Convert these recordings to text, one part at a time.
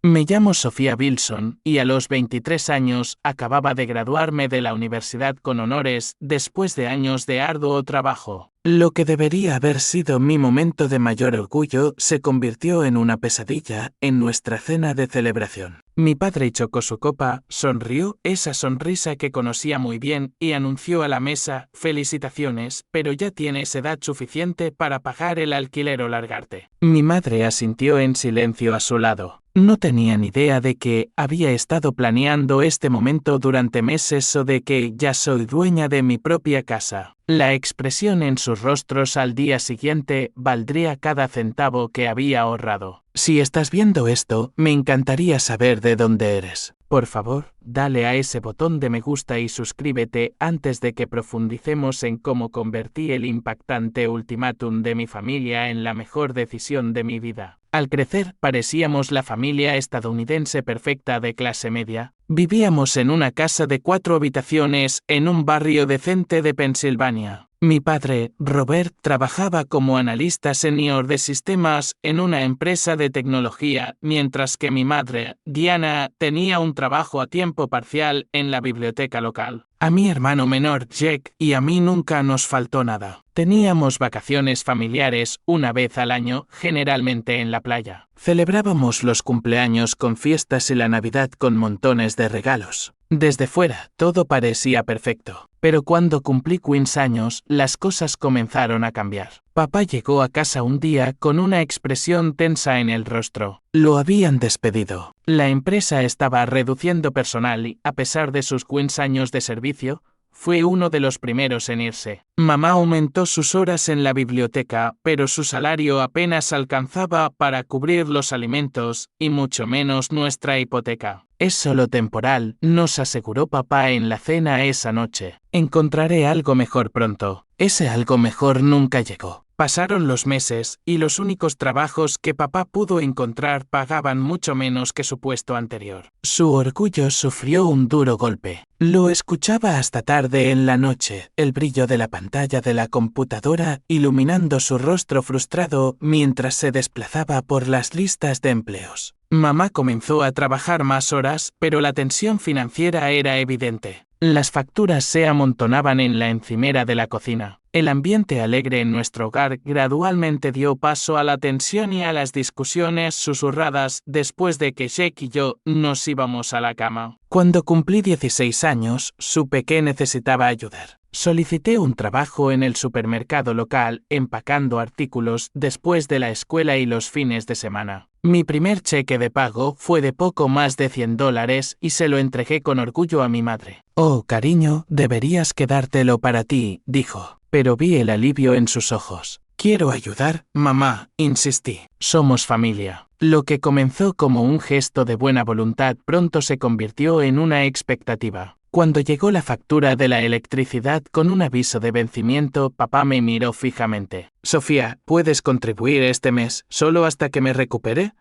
Me llamo Sofía Wilson y a los 23 años acababa de graduarme de la universidad con honores después de años de arduo trabajo. Lo que debería haber sido mi momento de mayor orgullo se convirtió en una pesadilla en nuestra cena de celebración. Mi padre chocó su copa, sonrió esa sonrisa que conocía muy bien y anunció a la mesa: «Felicitaciones, pero ya tienes edad suficiente para pagar el alquiler o largarte». Mi madre asintió en silencio a su lado. No tenía ni idea de que había estado planeando este momento durante meses o de que ya soy dueña de mi propia casa. La expresión en sus rostros al día siguiente valdría cada centavo que había ahorrado. Si estás viendo esto, me encantaría saber de dónde eres. Por favor, dale a ese botón de me gusta y suscríbete antes de que profundicemos en cómo convertí el impactante ultimátum de mi familia en la mejor decisión de mi vida. Al crecer, parecíamos la familia estadounidense perfecta de clase media. Vivíamos en una casa de 4 habitaciones en un barrio decente de Pensilvania. Mi padre, Robert, trabajaba como analista senior de sistemas en una empresa de tecnología, mientras que mi madre, Diana, tenía un trabajo a tiempo parcial en la biblioteca local. A mi hermano menor, Jack, y a mí nunca nos faltó nada. Teníamos vacaciones familiares una vez al año, generalmente en la playa. Celebrábamos los cumpleaños con fiestas y la Navidad con montones de regalos. Desde fuera, todo parecía perfecto. Pero cuando cumplí 15 años, las cosas comenzaron a cambiar. Papá llegó a casa un día con una expresión tensa en el rostro. Lo habían despedido. La empresa estaba reduciendo personal y, a pesar de sus 15 años de servicio, fue uno de los primeros en irse. Mamá aumentó sus horas en la biblioteca, pero su salario apenas alcanzaba para cubrir los alimentos, y mucho menos nuestra hipoteca. «Es solo temporal», nos aseguró papá en la cena esa noche. «Encontraré algo mejor pronto». Ese algo mejor nunca llegó. Pasaron los meses, y los únicos trabajos que papá pudo encontrar pagaban mucho menos que su puesto anterior. Su orgullo sufrió un duro golpe. Lo escuchaba hasta tarde en la noche, el brillo de la pantalla de la computadora iluminando su rostro frustrado mientras se desplazaba por las listas de empleos. Mamá comenzó a trabajar más horas, pero la tensión financiera era evidente. Las facturas se amontonaban en la encimera de la cocina. El ambiente alegre en nuestro hogar gradualmente dio paso a la tensión y a las discusiones susurradas después de que Jake y yo nos íbamos a la cama. Cuando cumplí 16 años, supe que necesitaba ayudar. Solicité un trabajo en el supermercado local empacando artículos después de la escuela y los fines de semana. Mi primer cheque de pago fue de poco más de $100 y se lo entregué con orgullo a mi madre. «Oh, cariño, deberías quedártelo para ti», dijo, pero vi el alivio en sus ojos. «Quiero ayudar, mamá», insistí. «Somos familia». Lo que comenzó como un gesto de buena voluntad pronto se convirtió en una expectativa. Cuando llegó la factura de la electricidad con un aviso de vencimiento, papá me miró fijamente. «Sofía, ¿puedes contribuir este mes solo hasta que me recupere?»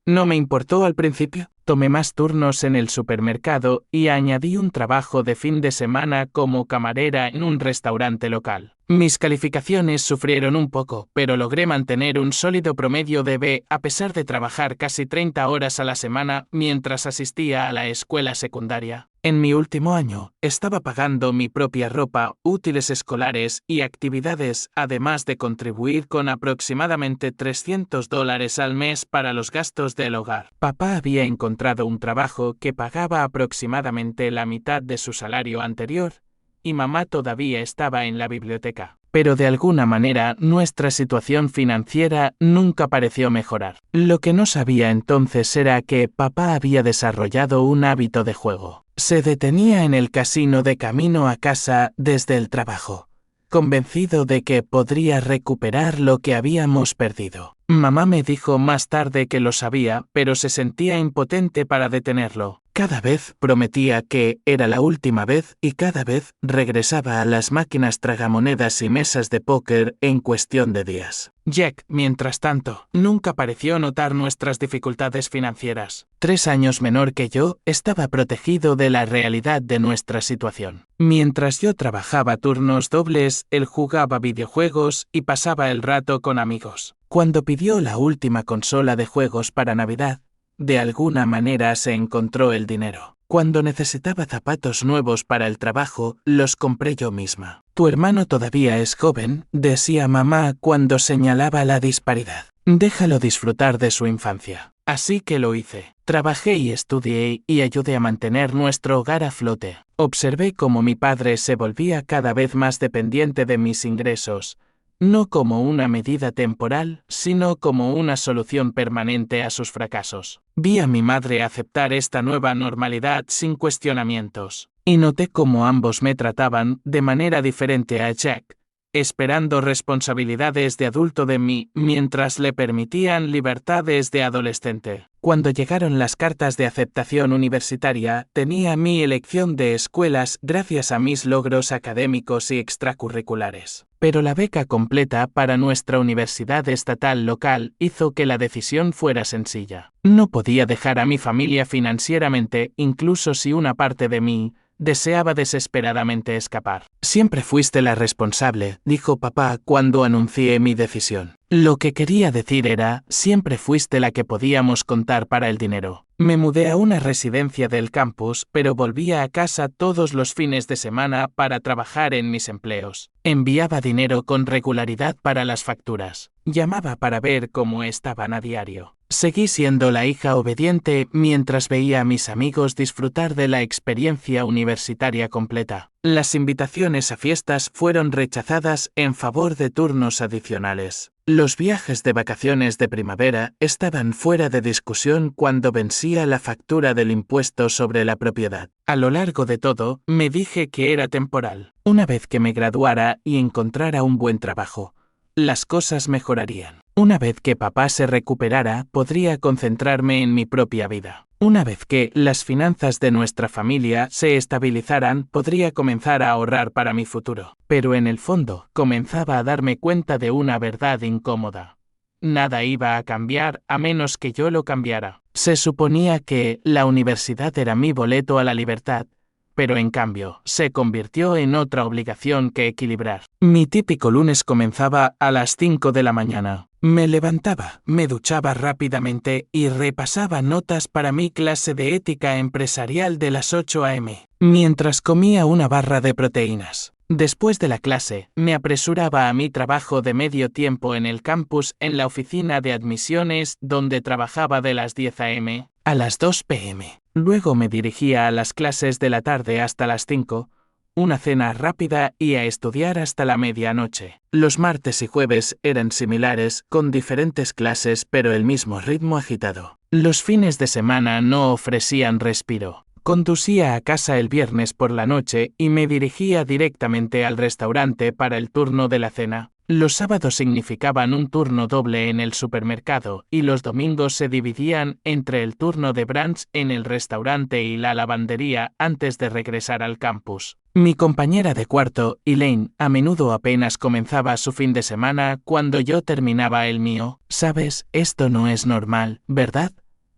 No me importó al principio. Tomé más turnos en el supermercado y añadí un trabajo de fin de semana como camarera en un restaurante local. Mis calificaciones sufrieron un poco, pero logré mantener un sólido promedio de B a pesar de trabajar casi 30 horas a la semana mientras asistía a la escuela secundaria. En mi último año, estaba pagando mi propia ropa, útiles escolares y actividades, además de contribuir con aproximadamente $300 al mes para los gastos del hogar. Papá había encontrado un trabajo que pagaba aproximadamente la mitad de su salario anterior, y mamá todavía estaba en la biblioteca. Pero de alguna manera nuestra situación financiera nunca pareció mejorar. Lo que no sabía entonces era que papá había desarrollado un hábito de juego. Se detenía en el casino de camino a casa desde el trabajo, convencido de que podría recuperar lo que habíamos perdido. Mamá me dijo más tarde que lo sabía, pero se sentía impotente para detenerlo. Cada vez prometía que era la última vez y cada vez regresaba a las máquinas tragamonedas y mesas de póker en cuestión de días. Jack, mientras tanto, nunca pareció notar nuestras dificultades financieras. 3 años menor que yo, estaba protegido de la realidad de nuestra situación. Mientras yo trabajaba turnos dobles, él jugaba videojuegos y pasaba el rato con amigos. Cuando pidió la última consola de juegos para Navidad, De alguna manera se encontró el dinero. Cuando necesitaba zapatos nuevos para el trabajo, los compré yo misma. Tu hermano todavía es joven, decía mamá cuando señalaba la disparidad. Déjalo disfrutar de su infancia. Así que lo hice. Trabajé y estudié y ayudé a mantener nuestro hogar a flote. Observé cómo mi padre se volvía cada vez más dependiente de mis ingresos, no como una medida temporal, sino como una solución permanente a sus fracasos. Vi a mi madre aceptar esta nueva normalidad sin cuestionamientos, y noté cómo ambos me trataban de manera diferente a Jack, esperando responsabilidades de adulto de mí mientras le permitían libertades de adolescente. Cuando llegaron las cartas de aceptación universitaria, tenía mi elección de escuelas gracias a mis logros académicos y extracurriculares. Pero la beca completa para nuestra universidad estatal local hizo que la decisión fuera sencilla. No podía dejar a mi familia financieramente, incluso si una parte de mí deseaba desesperadamente escapar. Siempre fuiste la responsable, dijo papá cuando anuncié mi decisión. Lo que quería decir era, siempre fuiste la que podíamos contar para el dinero. Me mudé a una residencia del campus, pero volvía a casa todos los fines de semana para trabajar en mis empleos. Enviaba dinero con regularidad para las facturas. Llamaba para ver cómo estaban a diario. Seguí siendo la hija obediente mientras veía a mis amigos disfrutar de la experiencia universitaria completa. Las invitaciones a fiestas fueron rechazadas en favor de turnos adicionales. Los viajes de vacaciones de primavera estaban fuera de discusión cuando vencía la factura del impuesto sobre la propiedad. A lo largo de todo, me dije que era temporal. Una vez que me graduara y encontrara un buen trabajo, las cosas mejorarían. Una vez que papá se recuperara, podría concentrarme en mi propia vida. Una vez que las finanzas de nuestra familia se estabilizaran, podría comenzar a ahorrar para mi futuro. Pero en el fondo, comenzaba a darme cuenta de una verdad incómoda. Nada iba a cambiar a menos que yo lo cambiara. Se suponía que la universidad era mi boleto a la libertad, pero en cambio, se convirtió en otra obligación que equilibrar. Mi típico lunes comenzaba a las 5 de la mañana. Me levantaba, me duchaba rápidamente y repasaba notas para mi clase de ética empresarial de las 8 a.m., mientras comía una barra de proteínas. Después de la clase, me apresuraba a mi trabajo de medio tiempo en el campus en la oficina de admisiones donde trabajaba de las 10 a.m. a las 2 p.m. Luego me dirigía a las clases de la tarde hasta las 5, una cena rápida y a estudiar hasta la medianoche. Los martes y jueves eran similares, con diferentes clases pero el mismo ritmo agitado. Los fines de semana no ofrecían respiro. Conducía a casa el viernes por la noche y me dirigía directamente al restaurante para el turno de la cena. Los sábados significaban un turno doble en el supermercado y los domingos se dividían entre el turno de brunch en el restaurante y la lavandería antes de regresar al campus. Mi compañera de cuarto, Elaine, a menudo apenas comenzaba su fin de semana cuando yo terminaba el mío. «Sabes, esto no es normal, ¿verdad?»,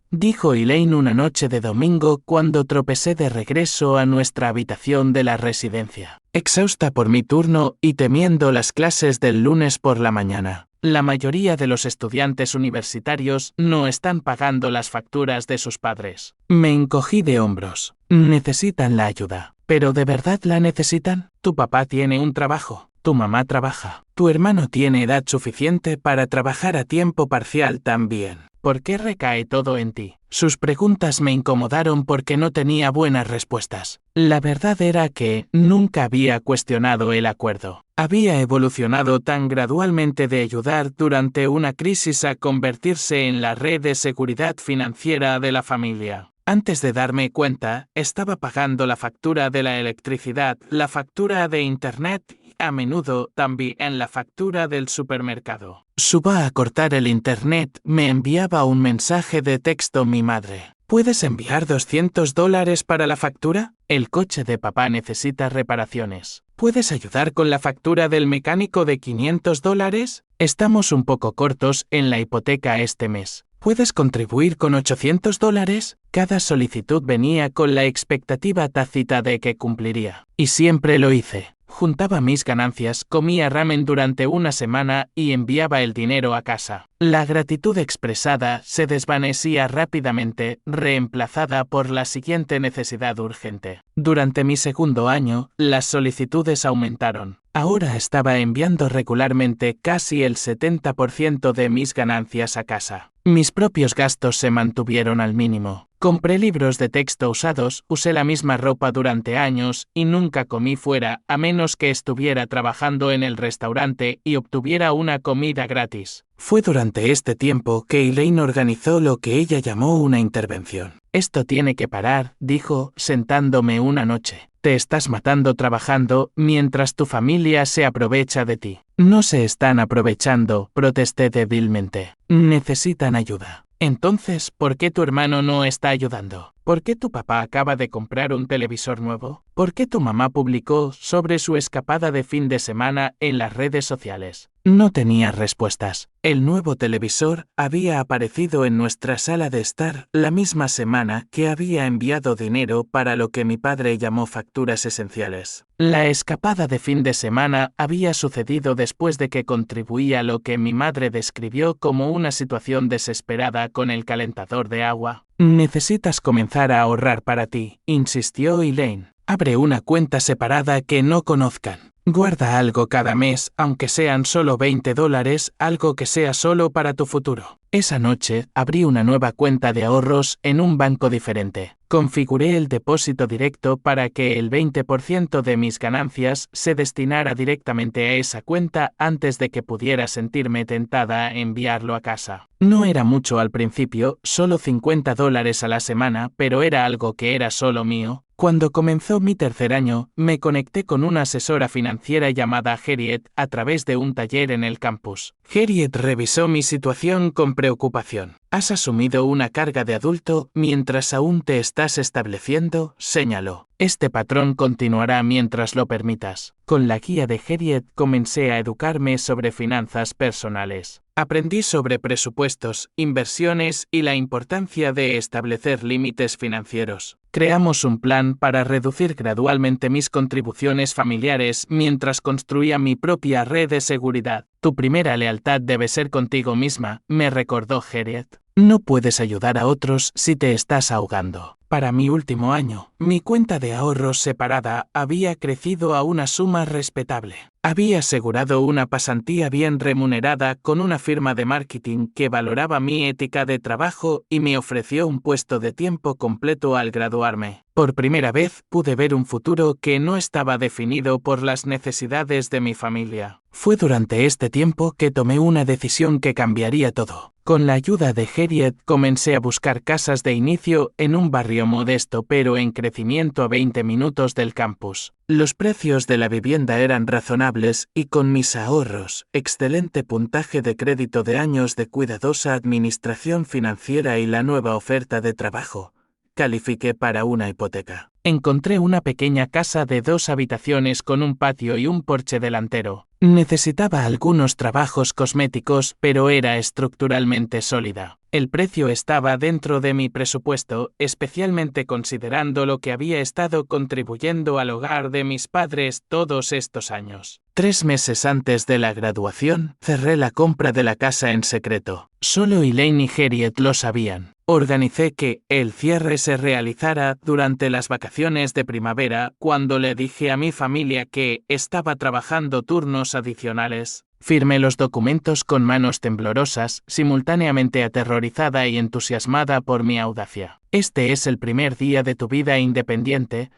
dijo Elaine una noche de domingo cuando tropecé de regreso a nuestra habitación de la residencia. Exhausta por mi turno y temiendo las clases del lunes por la mañana. La mayoría de los estudiantes universitarios no están pagando las facturas de sus padres. Me encogí de hombros. Necesitan la ayuda. ¿Pero de verdad la necesitan? Tu papá tiene un trabajo. Tu mamá trabaja. Tu hermano tiene edad suficiente para trabajar a tiempo parcial también. ¿Por qué recae todo en ti? Sus preguntas me incomodaron porque no tenía buenas respuestas. La verdad era que nunca había cuestionado el acuerdo. Había evolucionado tan gradualmente de ayudar durante una crisis a convertirse en la red de seguridad financiera de la familia. Antes de darme cuenta, estaba pagando la factura de la electricidad, la factura de internet y a menudo también la factura del supermercado. Suba a cortar el internet, me enviaba un mensaje de texto mi madre. ¿Puedes enviar $200 para la factura? El coche de papá necesita reparaciones. ¿Puedes ayudar con la factura del mecánico de $500? Estamos un poco cortos en la hipoteca este mes. ¿Puedes contribuir con $800? Cada solicitud venía con la expectativa tácita de que cumpliría. Y siempre lo hice. Juntaba mis ganancias, comía ramen durante una semana y enviaba el dinero a casa. La gratitud expresada se desvanecía rápidamente, reemplazada por la siguiente necesidad urgente. Durante mi segundo año, las solicitudes aumentaron. Ahora estaba enviando regularmente casi el 70% de mis ganancias a casa. Mis propios gastos se mantuvieron al mínimo. Compré libros de texto usados, usé la misma ropa durante años y nunca comí fuera a menos que estuviera trabajando en el restaurante y obtuviera una comida gratis. Fue durante este tiempo que Elaine organizó lo que ella llamó una intervención. Esto tiene que parar, dijo, sentándome una noche. Te estás matando trabajando mientras tu familia se aprovecha de ti. No se están aprovechando, protesté débilmente. Necesitan ayuda. Entonces, ¿por qué tu hermano no está ayudando? ¿Por qué tu papá acaba de comprar un televisor nuevo? ¿Por qué tu mamá publicó sobre su escapada de fin de semana en las redes sociales? No tenía respuestas. El nuevo televisor había aparecido en nuestra sala de estar la misma semana que había enviado dinero para lo que mi padre llamó facturas esenciales. La escapada de fin de semana había sucedido después de que contribuía a lo que mi madre describió como una situación desesperada con el calentador de agua. Necesitas comenzar a ahorrar para ti, insistió Elaine. Abre una cuenta separada que no conozcan. Guarda algo cada mes, aunque sean solo $20, algo que sea solo para tu futuro. Esa noche, abrí una nueva cuenta de ahorros en un banco diferente. Configuré el depósito directo para que el 20% de mis ganancias se destinara directamente a esa cuenta antes de que pudiera sentirme tentada a enviarlo a casa. No era mucho al principio, solo $50 a la semana, pero era algo que era solo mío. Cuando comenzó mi tercer año, me conecté con una asesora financiera llamada Harriet a través de un taller en el campus. Harriet revisó mi situación con preocupación. Has asumido una carga de adulto mientras aún te estás estableciendo, señaló. Este patrón continuará mientras lo permitas. Con la guía de Harriet comencé a educarme sobre finanzas personales. Aprendí sobre presupuestos, inversiones y la importancia de establecer límites financieros. Creamos un plan para reducir gradualmente mis contribuciones familiares mientras construía mi propia red de seguridad. Tu primera lealtad debe ser contigo misma, me recordó Harriet. No puedes ayudar a otros si te estás ahogando. Para mi último año, mi cuenta de ahorros separada había crecido a una suma respetable. Había asegurado una pasantía bien remunerada con una firma de marketing que valoraba mi ética de trabajo y me ofreció un puesto de tiempo completo al graduarme. Por primera vez pude ver un futuro que no estaba definido por las necesidades de mi familia. Fue durante este tiempo que tomé una decisión que cambiaría todo. Con la ayuda de Harriet comencé a buscar casas de inicio en un barrio modesto pero en crecimiento a 20 minutos del campus. Los precios de la vivienda eran razonables y con mis ahorros, excelente puntaje de crédito de años de cuidadosa administración financiera y la nueva oferta de trabajo, califiqué para una hipoteca. Encontré una pequeña casa de 2 habitaciones con un patio y un porche delantero. Necesitaba algunos trabajos cosméticos, pero era estructuralmente sólida. El precio estaba dentro de mi presupuesto, especialmente considerando lo que había estado contribuyendo al hogar de mis padres todos estos años. 3 meses antes de la graduación, cerré la compra de la casa en secreto. Solo Elaine y Harriet lo sabían. Organicé que el cierre se realizara durante las vacaciones de primavera, cuando le dije a mi familia que estaba trabajando turnos adicionales. Firmé los documentos con manos temblorosas, simultáneamente aterrorizada y entusiasmada por mi audacia. Este es el primer día de tu vida independiente,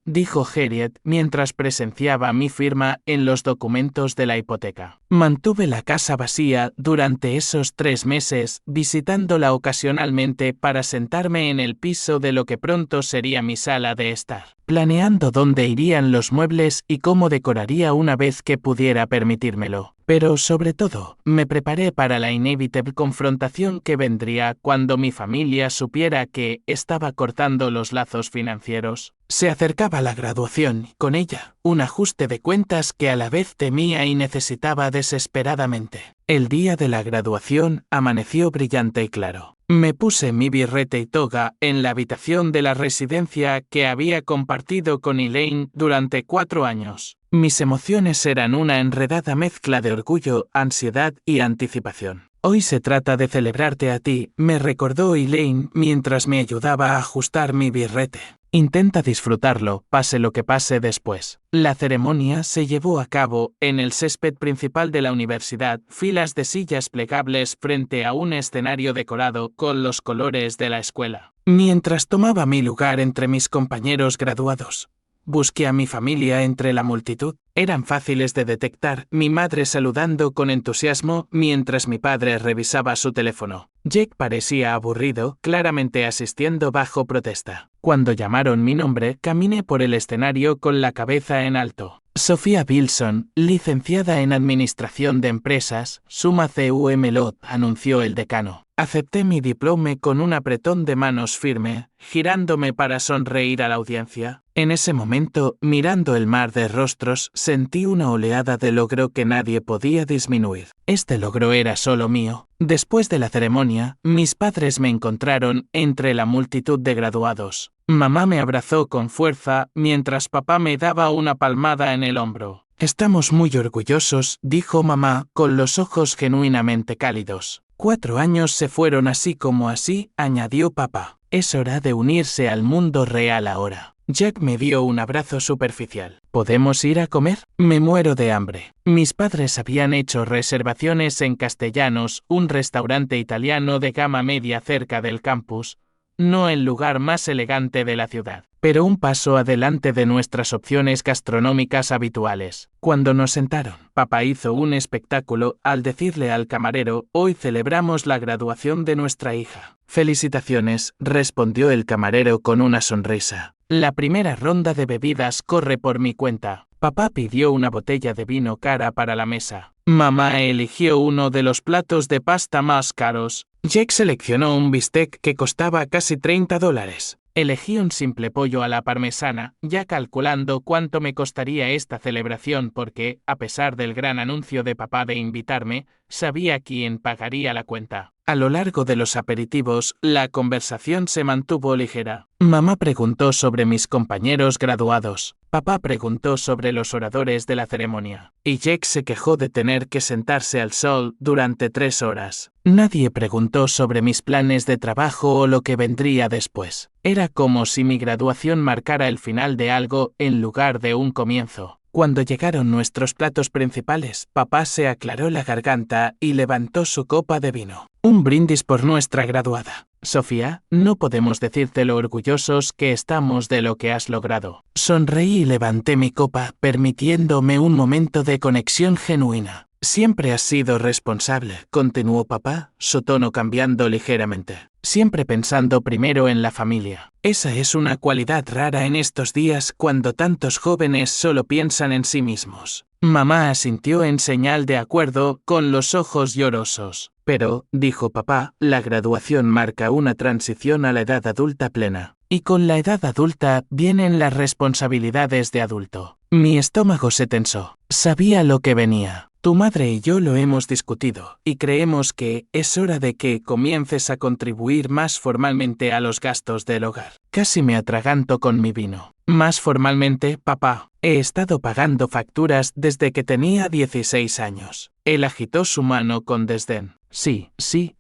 dijo Harriet mientras presenciaba mi firma en los documentos de la hipoteca. Mantuve la casa vacía durante esos 3 meses, visitándola ocasionalmente para sentarme en el piso de lo que pronto sería mi sala de estar, planeando dónde irían los muebles y cómo decoraría una vez que pudiera permitírmelo. Pero sobre todo, me preparé para la inevitable confrontación que vendría cuando mi familia supiera que estaba cortando los lazos financieros. Se acercaba la graduación y con ella, un ajuste de cuentas que a la vez temía y necesitaba desesperadamente. El día de la graduación amaneció brillante y claro. Me puse mi birrete y toga en la habitación de la residencia que había compartido con Elaine durante 4 años. Mis emociones eran una enredada mezcla de orgullo, ansiedad y anticipación. Hoy se trata de celebrarte a ti, me recordó Elaine mientras me ayudaba a ajustar mi birrete. Intenta disfrutarlo, pase lo que pase después. La ceremonia se llevó a cabo en el césped principal de la universidad, filas de sillas plegables frente a un escenario decorado con los colores de la escuela. Mientras tomaba mi lugar entre mis compañeros graduados, busqué a mi familia entre la multitud. Eran fáciles de detectar, mi madre saludando con entusiasmo mientras mi padre revisaba su teléfono. Jake parecía aburrido, claramente asistiendo bajo protesta. Cuando llamaron mi nombre, caminé por el escenario con la cabeza en alto. Sofía Bilson, licenciada en Administración de Empresas, summa cum laude, anunció el decano. Acepté mi diploma con un apretón de manos firme, girándome para sonreír a la audiencia. En ese momento, mirando el mar de rostros, sentí una oleada de logro que nadie podía disminuir. Este logro era solo mío. Después de la ceremonia, mis padres me encontraron entre la multitud de graduados. Mamá me abrazó con fuerza, mientras papá me daba una palmada en el hombro. Estamos muy orgullosos, dijo mamá, con los ojos genuinamente cálidos. 4 años se fueron así como así, añadió papá. Es hora de unirse al mundo real ahora. Jack me dio un abrazo superficial. ¿Podemos ir a comer? Me muero de hambre. Mis padres habían hecho reservaciones en Castellanos, un restaurante italiano de gama media cerca del campus, no el lugar más elegante de la ciudad, pero un paso adelante de nuestras opciones gastronómicas habituales. Cuando nos sentaron, papá hizo un espectáculo al decirle al camarero: hoy celebramos la graduación de nuestra hija. Felicitaciones, respondió el camarero con una sonrisa. La primera ronda de bebidas corre por mi cuenta. Papá pidió una botella de vino cara para la mesa. Mamá eligió uno de los platos de pasta más caros. Jake seleccionó un bistec que costaba casi $30. Elegí un simple pollo a la parmesana, ya calculando cuánto me costaría esta celebración porque, a pesar del gran anuncio de papá de invitarme, sabía quién pagaría la cuenta. A lo largo de los aperitivos, la conversación se mantuvo ligera. Mamá preguntó sobre mis compañeros graduados. Papá preguntó sobre los oradores de la ceremonia. Y Jake se quejó de tener que sentarse al sol durante 3 horas. Nadie preguntó sobre mis planes de trabajo o lo que vendría después. Era como si mi graduación marcara el final de algo en lugar de un comienzo. Cuando llegaron nuestros platos principales, papá se aclaró la garganta y levantó su copa de vino. Un brindis por nuestra graduada. Sofía, no podemos decirte lo orgullosos que estamos de lo que has logrado. Sonreí y levanté mi copa, permitiéndome un momento de conexión genuina. Siempre has sido responsable, continuó papá, su tono cambiando ligeramente. Siempre pensando primero en la familia. Esa es una cualidad rara en estos días cuando tantos jóvenes solo piensan en sí mismos. Mamá asintió en señal de acuerdo, con los ojos llorosos. Pero, dijo papá, la graduación marca una transición a la edad adulta plena. Y con la edad adulta vienen las responsabilidades de adulto. Mi estómago se tensó. Sabía lo que venía. Tu madre y yo lo hemos discutido, y creemos que es hora de que comiences a contribuir más formalmente a los gastos del hogar. Casi me atraganto con mi vino. Más formalmente, papá, he estado pagando facturas desde que tenía 16 años. Él agitó su mano con desdén. Sí,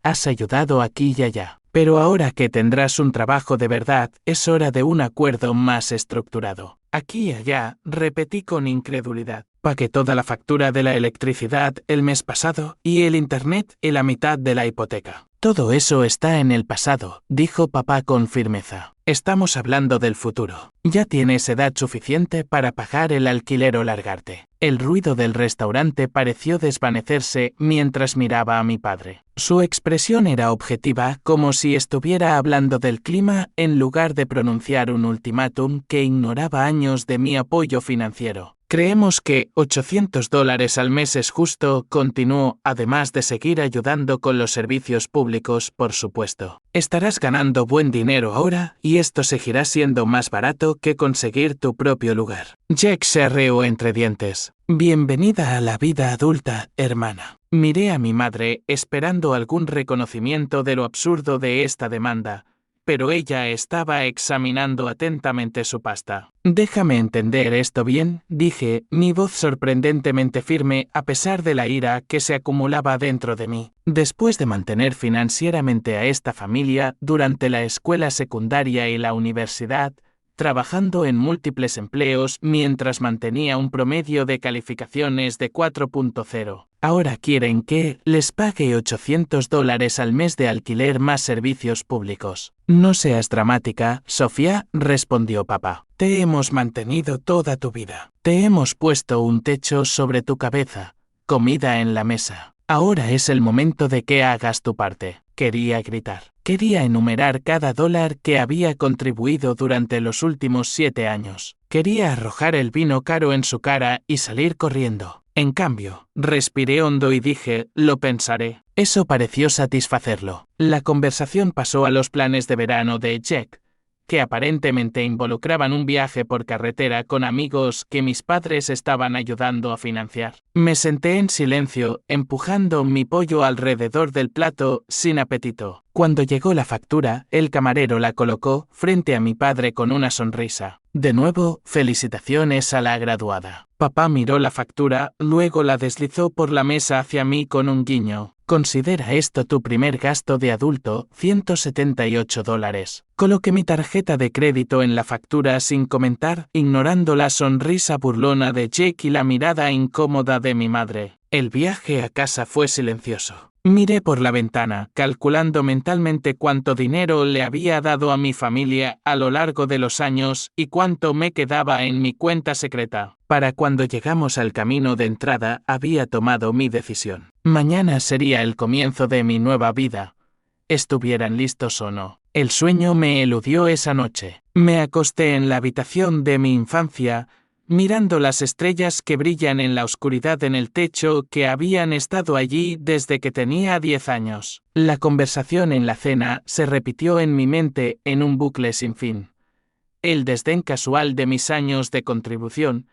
has ayudado aquí y allá. Pero ahora que tendrás un trabajo de verdad, es hora de un acuerdo más estructurado. Aquí y allá, repetí con incredulidad. Pagué toda la factura de la electricidad el mes pasado y el internet y la mitad de la hipoteca. Todo eso está en el pasado, dijo papá con firmeza. Estamos hablando del futuro. Ya tienes edad suficiente para pagar el alquiler o largarte. El ruido del restaurante pareció desvanecerse mientras miraba a mi padre. Su expresión era objetiva, como si estuviera hablando del clima en lugar de pronunciar un ultimátum que ignoraba años de mi apoyo financiero. Creemos que $800 al mes es justo, continuó, además de seguir ayudando con los servicios públicos, por supuesto. Estarás ganando buen dinero ahora, y esto seguirá siendo más barato que conseguir tu propio lugar. Jack se rió entre dientes. Bienvenida a la vida adulta, hermana. Miré a mi madre, esperando algún reconocimiento de lo absurdo de esta demanda, pero ella estaba examinando atentamente su pasta. Déjame entender esto bien, dije, mi voz sorprendentemente firme a pesar de la ira que se acumulaba dentro de mí. Después de mantener financieramente a esta familia durante la escuela secundaria y la universidad, trabajando en múltiples empleos mientras mantenía un promedio de calificaciones de 4.0. Ahora quieren que les pague $800 al mes de alquiler más servicios públicos. No seas dramática, Sofía, respondió papá. Te hemos mantenido toda tu vida. Te hemos puesto un techo sobre tu cabeza, comida en la mesa. Ahora es el momento de que hagas tu parte. Quería gritar. Quería enumerar cada dólar que había contribuido durante los últimos 7 años. Quería arrojar el vino caro en su cara y salir corriendo. En cambio, respiré hondo y dije, lo pensaré. Eso pareció satisfacerlo. La conversación pasó a los planes de verano de Jack, que aparentemente involucraban un viaje por carretera con amigos que mis padres estaban ayudando a financiar. Me senté en silencio, empujando mi pollo alrededor del plato, sin apetito. Cuando llegó la factura, el camarero la colocó frente a mi padre con una sonrisa. De nuevo, felicitaciones a la graduada. Papá miró la factura, luego la deslizó por la mesa hacia mí con un guiño. Considera esto tu primer gasto de adulto, $178. Coloqué mi tarjeta de crédito en la factura sin comentar, ignorando la sonrisa burlona de Jake y la mirada incómoda de mi madre. El viaje a casa fue silencioso. Miré por la ventana, calculando mentalmente cuánto dinero le había dado a mi familia a lo largo de los años y cuánto me quedaba en mi cuenta secreta. Para cuando llegamos al camino de entrada, había tomado mi decisión. Mañana sería el comienzo de mi nueva vida. Estuvieran listos o no. El sueño me eludió esa noche. Me acosté en la habitación de mi infancia, mirando las estrellas que brillan en la oscuridad en el techo que habían estado allí desde que tenía 10 años. La conversación en la cena se repitió en mi mente en un bucle sin fin. El desdén casual de mis años de contribución,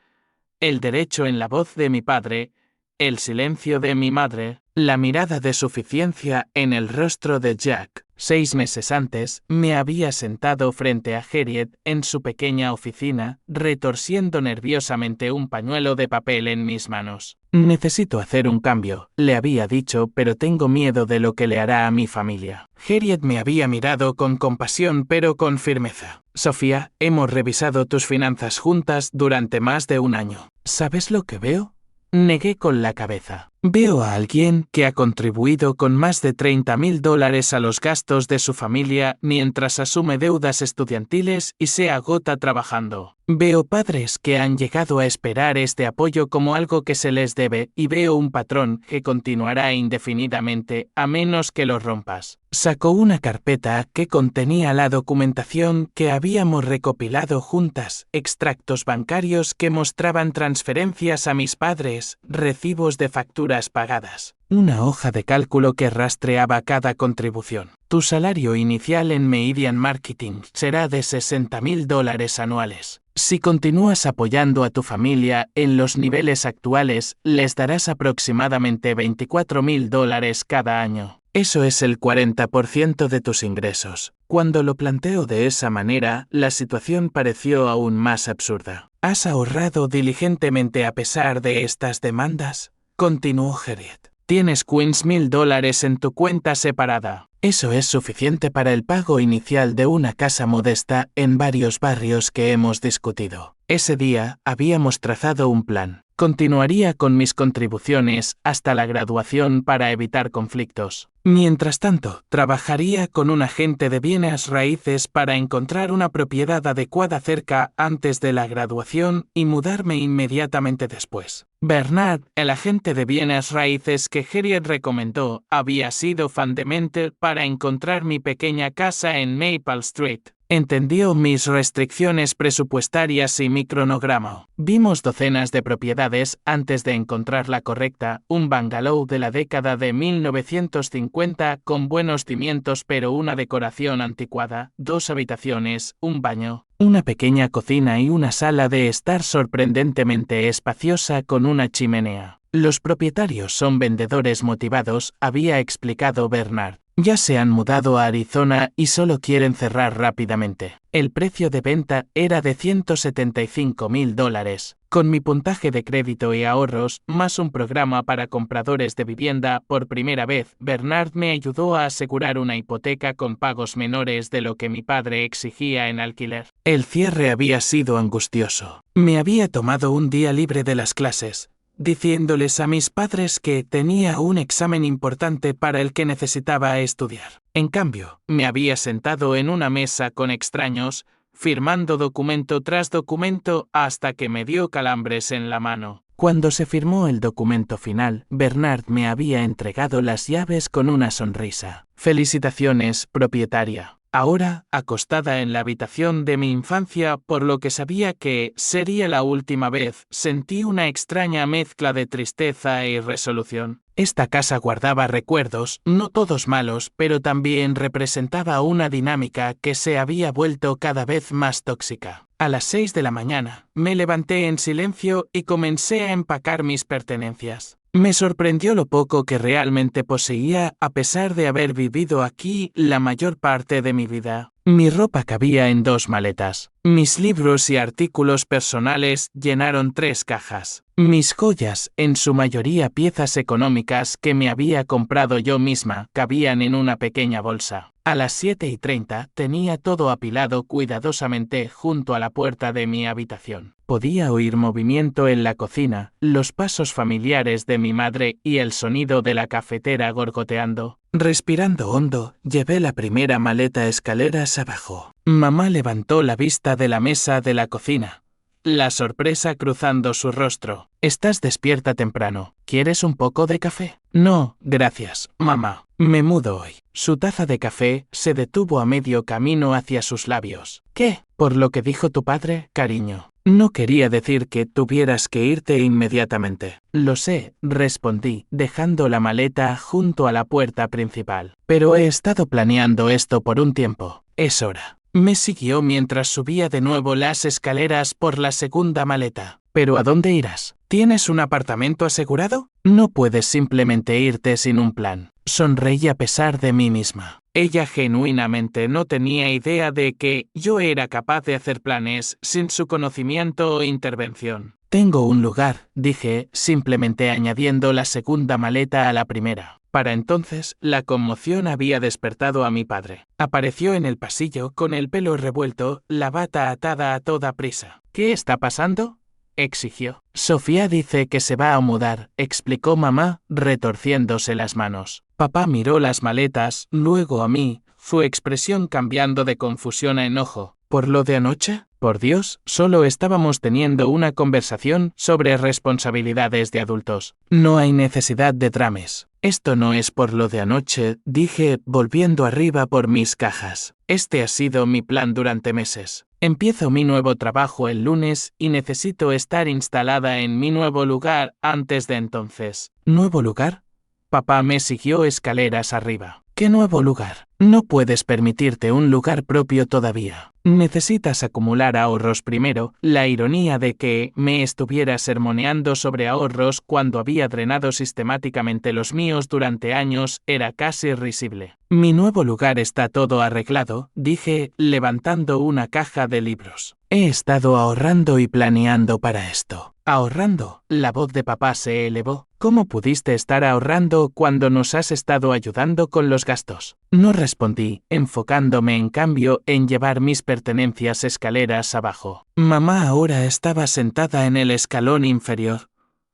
el derecho en la voz de mi padre, el silencio de mi madre, la mirada de suficiencia en el rostro de Jack. 6 meses antes, me había sentado frente a Harriet en su pequeña oficina, retorciendo nerviosamente un pañuelo de papel en mis manos. Necesito hacer un cambio, le había dicho, pero tengo miedo de lo que le hará a mi familia. Harriet me había mirado con compasión pero con firmeza. Sofía, hemos revisado tus finanzas juntas durante más de un año. ¿Sabes lo que veo? Negué con la cabeza. Veo a alguien que ha contribuido con más de $30,000 a los gastos de su familia mientras asume deudas estudiantiles y se agota trabajando. Veo padres que han llegado a esperar este apoyo como algo que se les debe y veo un patrón que continuará indefinidamente a menos que lo rompas. Sacó una carpeta que contenía la documentación que habíamos recopilado juntas, extractos bancarios que mostraban transferencias a mis padres, recibos de facturas pagadas, una hoja de cálculo que rastreaba cada contribución. Tu salario inicial en Meridian Marketing será de $60,000 anuales. Si continúas apoyando a tu familia en los niveles actuales, les darás aproximadamente $24,000 cada año. Eso es el 40% de tus ingresos. Cuando lo planteo de esa manera, la situación pareció aún más absurda. ¿Has ahorrado diligentemente a pesar de estas demandas?, continuó Harriet. Tienes $15,000 en tu cuenta separada. Eso es suficiente para el pago inicial de una casa modesta en varios barrios que hemos discutido. Ese día, habíamos trazado un plan. Continuaría con mis contribuciones hasta la graduación para evitar conflictos. Mientras tanto, trabajaría con un agente de bienes raíces para encontrar una propiedad adecuada cerca antes de la graduación y mudarme inmediatamente después. Bernard, el agente de bienes raíces que Harriet recomendó, había sido fan de Mentor para encontrar mi pequeña casa en Maple Street. Entendió mis restricciones presupuestarias y mi cronograma. Vimos docenas de propiedades antes de encontrar la correcta, un bungalow de la década de 1950 con buenos cimientos pero una decoración anticuada, 2 habitaciones, un baño, una pequeña cocina y una sala de estar sorprendentemente espaciosa con una chimenea. Los propietarios son vendedores motivados, había explicado Bernard. Ya se han mudado a Arizona y solo quieren cerrar rápidamente. El precio de venta era de $175,000. Con mi puntaje de crédito y ahorros, más un programa para compradores de vivienda, por primera vez, Bernard me ayudó a asegurar una hipoteca con pagos menores de lo que mi padre exigía en alquiler. El cierre había sido angustioso. Me había tomado un día libre de las clases, diciéndoles a mis padres que tenía un examen importante para el que necesitaba estudiar. En cambio, me había sentado en una mesa con extraños, firmando documento tras documento hasta que me dio calambres en la mano. Cuando se firmó el documento final, Bernard me había entregado las llaves con una sonrisa. Felicitaciones, propietaria. Ahora, acostada en la habitación de mi infancia, por lo que sabía que sería la última vez, sentí una extraña mezcla de tristeza e irresolución. Esta casa guardaba recuerdos, no todos malos, pero también representaba una dinámica que se había vuelto cada vez más tóxica. A las 6 de la mañana, me levanté en silencio y comencé a empacar mis pertenencias. Me sorprendió lo poco que realmente poseía a pesar de haber vivido aquí la mayor parte de mi vida. Mi ropa cabía en 2 maletas. Mis libros y artículos personales llenaron 3 cajas. Mis joyas, en su mayoría piezas económicas que me había comprado yo misma, cabían en una pequeña bolsa. A las 7:30 tenía todo apilado cuidadosamente junto a la puerta de mi habitación. Podía oír movimiento en la cocina, los pasos familiares de mi madre y el sonido de la cafetera gorgoteando. Respirando hondo, llevé la primera maleta escaleras abajo. Mamá levantó la vista de la mesa de la cocina, la sorpresa cruzando su rostro. «Estás despierta temprano. ¿Quieres un poco de café?» «No, gracias, mamá. Me mudo hoy». Su taza de café se detuvo a medio camino hacia sus labios. «¿Qué? ¿Por lo que dijo tu padre, cariño?» «No quería decir que tuvieras que irte inmediatamente». «Lo sé», respondí, dejando la maleta junto a la puerta principal. «Pero he estado planeando esto por un tiempo. Es hora». Me siguió mientras subía de nuevo las escaleras por la segunda maleta. «¿Pero a dónde irás? ¿Tienes un apartamento asegurado? No puedes simplemente irte sin un plan». Sonreí a pesar de mí misma. Ella genuinamente no tenía idea de que yo era capaz de hacer planes sin su conocimiento o intervención. «Tengo un lugar», dije, simplemente añadiendo la segunda maleta a la primera. Para entonces, la conmoción había despertado a mi padre. Apareció en el pasillo con el pelo revuelto, la bata atada a toda prisa. «¿Qué está pasando?», exigió. «Sofía dice que se va a mudar», explicó mamá, retorciéndose las manos. Papá miró las maletas, luego a mí, su expresión cambiando de confusión a enojo. «¿Por lo de anoche?» Por Dios, solo estábamos teniendo una conversación sobre responsabilidades de adultos. No hay necesidad de dramas. «Esto no es por lo de anoche», dije, volviendo arriba por mis cajas. «Este ha sido mi plan durante meses. Empiezo mi nuevo trabajo el lunes y necesito estar instalada en mi nuevo lugar antes de entonces». «¿Nuevo lugar?» Papá me siguió escaleras arriba. ¿Qué nuevo lugar? No puedes permitirte un lugar propio todavía. Necesitas acumular ahorros primero. La ironía de que me estuviera sermoneando sobre ahorros cuando había drenado sistemáticamente los míos durante años era casi risible. «Mi nuevo lugar está todo arreglado», dije, levantando una caja de libros. «He estado ahorrando y planeando para esto». «¿Ahorrando?». La voz de papá se elevó. «¿Cómo pudiste estar ahorrando cuando nos has estado ayudando con los gastos?». No respondí, enfocándome en cambio en llevar mis pertenencias escaleras abajo. Mamá ahora estaba sentada en el escalón inferior,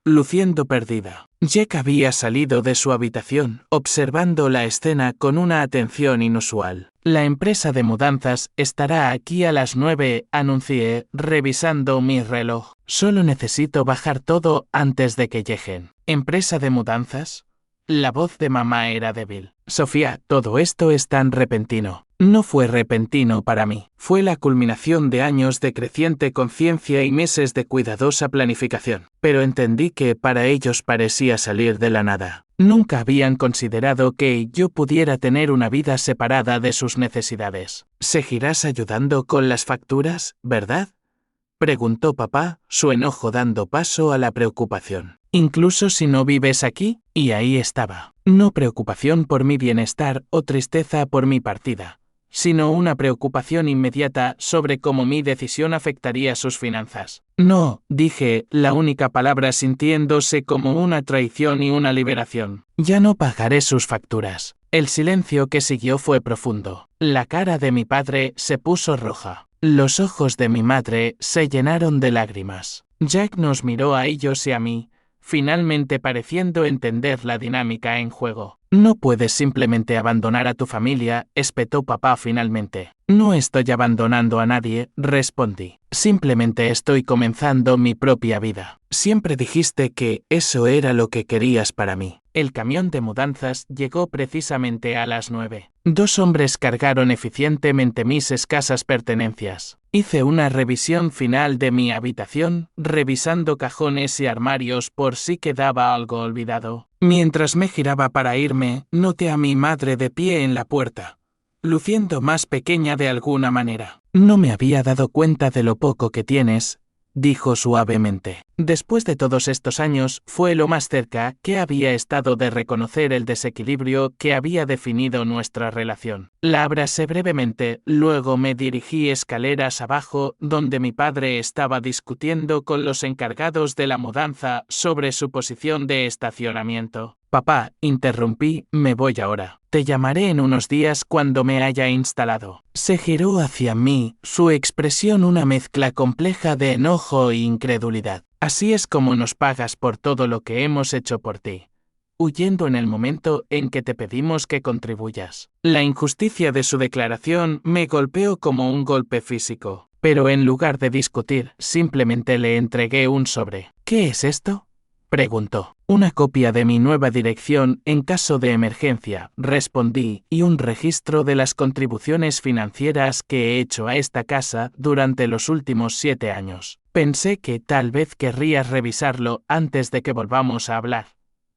luciendo perdida. Jack había salido de su habitación, observando la escena con una atención inusual. «La empresa de mudanzas estará aquí a las 9, anuncié, revisando mi reloj. «Solo necesito bajar todo antes de que lleguen». «¿Empresa de mudanzas?». La voz de mamá era débil. «Sofía, todo esto es tan repentino». No fue repentino para mí. Fue la culminación de años de creciente conciencia y meses de cuidadosa planificación. Pero entendí que para ellos parecía salir de la nada. Nunca habían considerado que yo pudiera tener una vida separada de sus necesidades. «¿Seguirás ayudando con las facturas, verdad?», preguntó papá, su enojo dando paso a la preocupación. incluso si no vives aquí, y ahí estaba. No preocupación por mi bienestar o tristeza por mi partida, sino una preocupación inmediata sobre cómo mi decisión afectaría sus finanzas. No, dije, la única palabra sintiéndose como una traición y una liberación. Ya no pagaré sus facturas. El silencio que siguió fue profundo. La cara de mi padre se puso roja. Los ojos de mi madre se llenaron de lágrimas. Jack nos miró a ellos y a mí, finalmente pareciendo entender la dinámica en juego. No puedes simplemente abandonar a tu familia, espetó papá finalmente. No estoy abandonando a nadie, respondí. Simplemente estoy comenzando mi propia vida. Siempre dijiste que eso era lo que querías para mí. El camión de mudanzas llegó precisamente a las 9. 2 hombres cargaron eficientemente mis escasas pertenencias. Hice una revisión final de mi habitación, revisando cajones y armarios por si quedaba algo olvidado. Mientras me giraba para irme, noté a mi madre de pie en la puerta, luciendo más pequeña de alguna manera. No me había dado cuenta de lo poco que tienes, dijo suavemente. Después de todos estos años, fue lo más cerca que había estado de reconocer el desequilibrio que había definido nuestra relación. La abracé brevemente, luego me dirigí escaleras abajo, donde mi padre estaba discutiendo con los encargados de la mudanza sobre su posición de estacionamiento. Papá, interrumpí, me voy ahora. Te llamaré en unos días cuando me haya instalado. Se giró hacia mí, su expresión una mezcla compleja de enojo e incredulidad. Así es como nos pagas por todo lo que hemos hecho por ti, huyendo en el momento en que te pedimos que contribuyas. La injusticia de su declaración me golpeó como un golpe físico, pero en lugar de discutir, simplemente le entregué un sobre. ¿Qué es esto?, preguntó. Una copia de mi nueva dirección en caso de emergencia, respondí, y un registro de las contribuciones financieras que he hecho a esta casa durante los últimos 7 años. Pensé que tal vez querrías revisarlo antes de que volvamos a hablar.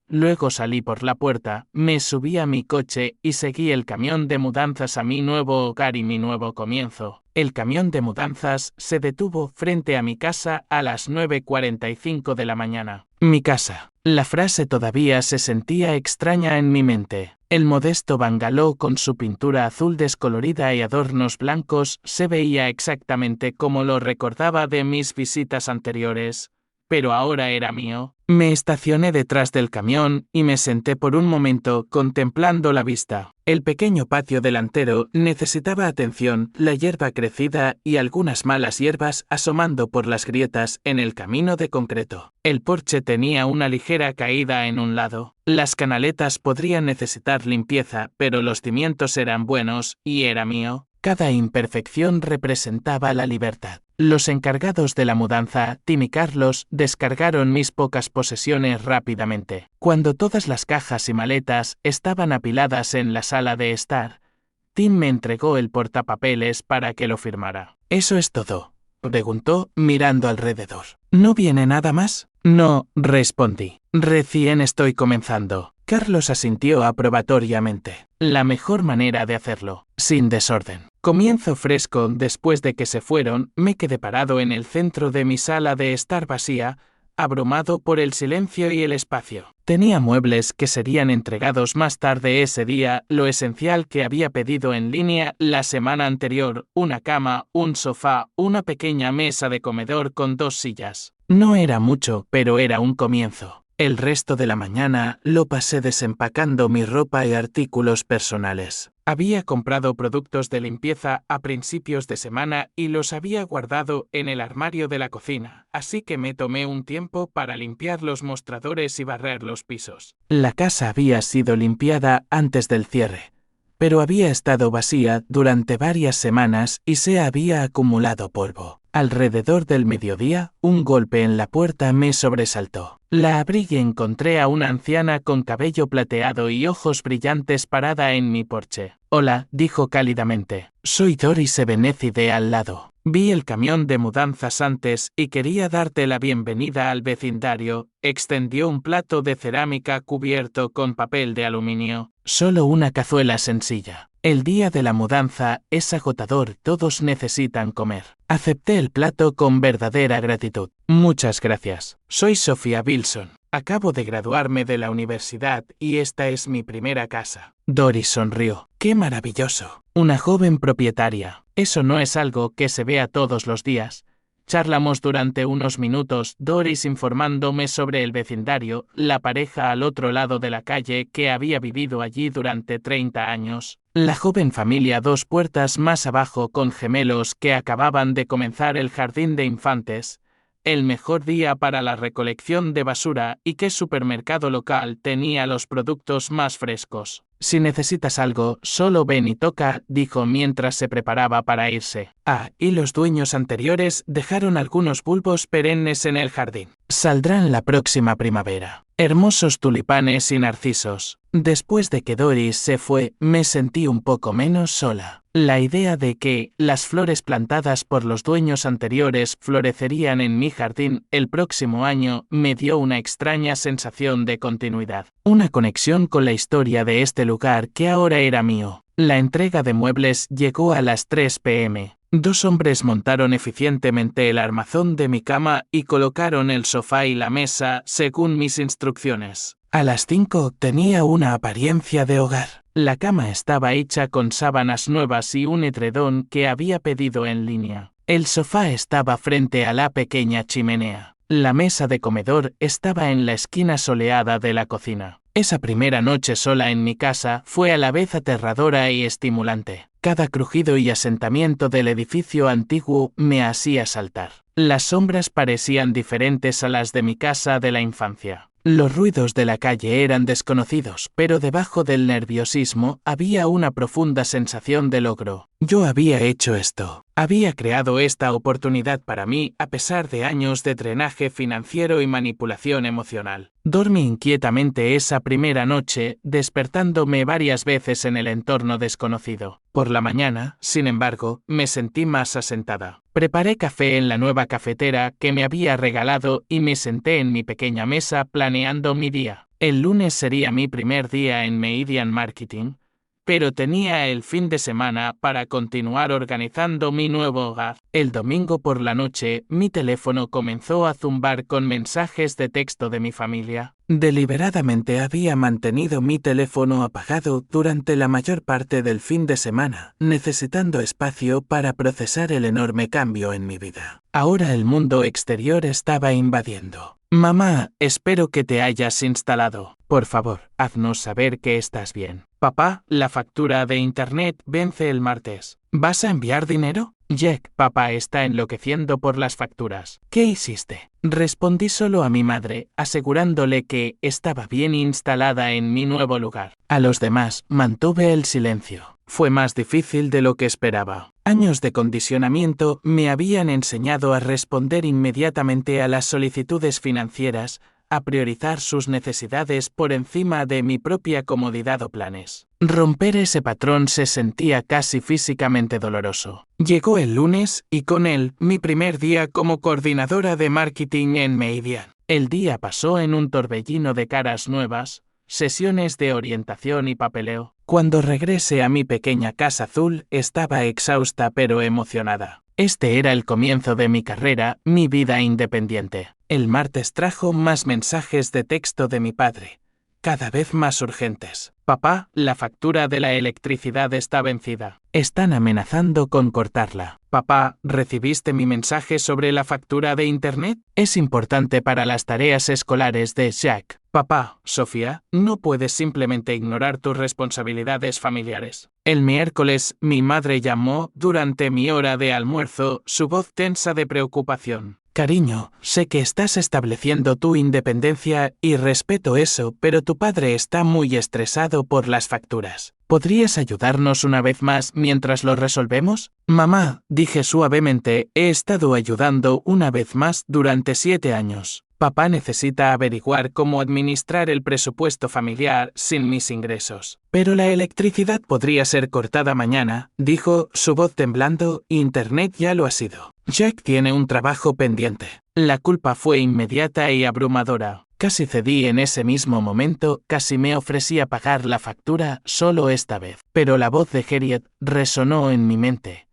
Luego salí por la puerta, me subí a mi coche y seguí el camión de mudanzas a mi nuevo hogar y mi nuevo comienzo. El camión de mudanzas se detuvo frente a mi casa a las 9:45 de la mañana. Mi casa. La frase todavía se sentía extraña en mi mente. El modesto bangaló con su pintura azul descolorida y adornos blancos se veía exactamente como lo recordaba de mis visitas anteriores, pero ahora era mío. Me estacioné detrás del camión y me senté por un momento contemplando la vista. El pequeño patio delantero necesitaba atención, la hierba crecida y algunas malas hierbas asomando por las grietas en el camino de concreto. El porche tenía una ligera caída en un lado. Las canaletas podrían necesitar limpieza, pero los cimientos eran buenos y era mío. Cada imperfección representaba la libertad. Los encargados de la mudanza, Tim y Carlos, descargaron mis pocas posesiones rápidamente. Cuando todas las cajas y maletas estaban apiladas en la sala de estar, Tim me entregó el portapapeles para que lo firmara. ¿Eso es todo?, preguntó, mirando alrededor. ¿No viene nada más? No, respondí. Recién estoy comenzando. Carlos asintió aprobatoriamente. La mejor manera de hacerlo, sin desorden. Comienzo fresco. Después de que se fueron, me quedé parado en el centro de mi sala de estar vacía, abrumado por el silencio y el espacio. Tenía muebles que serían entregados más tarde ese día, lo esencial que había pedido en línea la semana anterior, una cama, un sofá, una pequeña mesa de comedor con 2 sillas. No era mucho, pero era un comienzo. El resto de la mañana lo pasé desempacando mi ropa y artículos personales. Había comprado productos de limpieza a principios de semana y los había guardado en el armario de la cocina, así que me tomé un tiempo para limpiar los mostradores y barrer los pisos. La casa había sido limpiada antes del cierre, pero había estado vacía durante varias semanas y se había acumulado polvo. Alrededor del mediodía, un golpe en la puerta me sobresaltó. La abrí y encontré a una anciana con cabello plateado y ojos brillantes parada en mi porche. Hola, dijo cálidamente. Soy Doris Ebenezi de al lado. Vi el camión de mudanzas antes y quería darte la bienvenida al vecindario. Extendió un plato de cerámica cubierto con papel de aluminio. Solo una cazuela sencilla. El día de la mudanza es agotador, todos necesitan comer. Acepté el plato con verdadera gratitud. Muchas gracias. Soy Sophia Wilson. Acabo de graduarme de la universidad y esta es mi primera casa. Doris sonrió. ¡Qué maravilloso! Una joven propietaria. Eso no es algo que se vea todos los días. Charlamos durante unos minutos, Doris informándome sobre el vecindario, la pareja al otro lado de la calle que había vivido allí durante 30 años, la joven familia 2 puertas más abajo con gemelos que acababan de comenzar el jardín de infantes, el mejor día para la recolección de basura y qué supermercado local tenía los productos más frescos. Si necesitas algo, solo ven y toca, dijo mientras se preparaba para irse. Y los dueños anteriores dejaron algunos bulbos perennes en el jardín. Saldrán la próxima primavera. Hermosos tulipanes y narcisos. Después de que Doris se fue, me sentí un poco menos sola. La idea de que las flores plantadas por los dueños anteriores florecerían en mi jardín el próximo año me dio una extraña sensación de continuidad. Una conexión con la historia de este lugar que ahora era mío. La entrega de muebles llegó a las 3 p.m. 2 hombres montaron eficientemente el armazón de mi cama y colocaron el sofá y la mesa según mis instrucciones. A las 5 tenía una apariencia de hogar. La cama estaba hecha con sábanas nuevas y un edredón que había pedido en línea. El sofá estaba frente a la pequeña chimenea. La mesa de comedor estaba en la esquina soleada de la cocina. Esa primera noche sola en mi casa fue a la vez aterradora y estimulante. Cada crujido y asentamiento del edificio antiguo me hacía saltar. Las sombras parecían diferentes a las de mi casa de la infancia. Los ruidos de la calle eran desconocidos, pero debajo del nerviosismo había una profunda sensación de logro. Yo había hecho esto. Había creado esta oportunidad para mí a pesar de años de drenaje financiero y manipulación emocional. Dormí inquietamente esa primera noche, despertándome varias veces en el entorno desconocido. Por la mañana, sin embargo, me sentí más asentada. Preparé café en la nueva cafetera que me había regalado y me senté en mi pequeña mesa planeando mi día. El lunes sería mi primer día en Meridian Marketing, pero tenía el fin de semana para continuar organizando mi nuevo hogar. El domingo por la noche, mi teléfono comenzó a zumbar con mensajes de texto de mi familia. Deliberadamente había mantenido mi teléfono apagado durante la mayor parte del fin de semana, necesitando espacio para procesar el enorme cambio en mi vida. Ahora el mundo exterior estaba invadiendo. Mamá, espero que te hayas instalado. Por favor, haznos saber que estás bien. Papá, la factura de internet vence el martes. ¿Vas a enviar dinero? Jack, papá está enloqueciendo por las facturas. ¿Qué hiciste? Respondí solo a mi madre, asegurándole que estaba bien instalada en mi nuevo lugar. A los demás, mantuve el silencio. Fue más difícil de lo que esperaba. Años de condicionamiento me habían enseñado a responder inmediatamente a las solicitudes financieras, a priorizar sus necesidades por encima de mi propia comodidad o planes. Romper ese patrón se sentía casi físicamente doloroso. Llegó el lunes y con él mi primer día como coordinadora de marketing en Meridian. El día pasó en un torbellino de caras nuevas, sesiones de orientación y papeleo. Cuando regresé a mi pequeña casa azul, estaba exhausta pero emocionada. Este era el comienzo de mi carrera, mi vida independiente. El martes trajo más mensajes de texto de mi padre, cada vez más urgentes. Papá, la factura de la electricidad está vencida. Están amenazando con cortarla. Papá, ¿recibiste mi mensaje sobre la factura de internet? Es importante para las tareas escolares de Jack. Papá, Sofía, no puedes simplemente ignorar tus responsabilidades familiares. El miércoles, mi madre llamó durante mi hora de almuerzo, su voz tensa de preocupación. Cariño, sé que estás estableciendo tu independencia y respeto eso, pero tu padre está muy estresado por las facturas. ¿Podrías ayudarnos una vez más mientras lo resolvemos? Mamá, dije suavemente, he estado ayudando una vez más durante 7 años. Papá necesita averiguar cómo administrar el presupuesto familiar sin mis ingresos. Pero la electricidad podría ser cortada mañana, dijo, su voz temblando, Internet ya lo ha sido. Jack tiene un trabajo pendiente. La culpa fue inmediata y abrumadora. Casi cedí en ese mismo momento, casi me ofrecí a pagar la factura solo esta vez. Pero la voz de Harriet resonó en mi mente.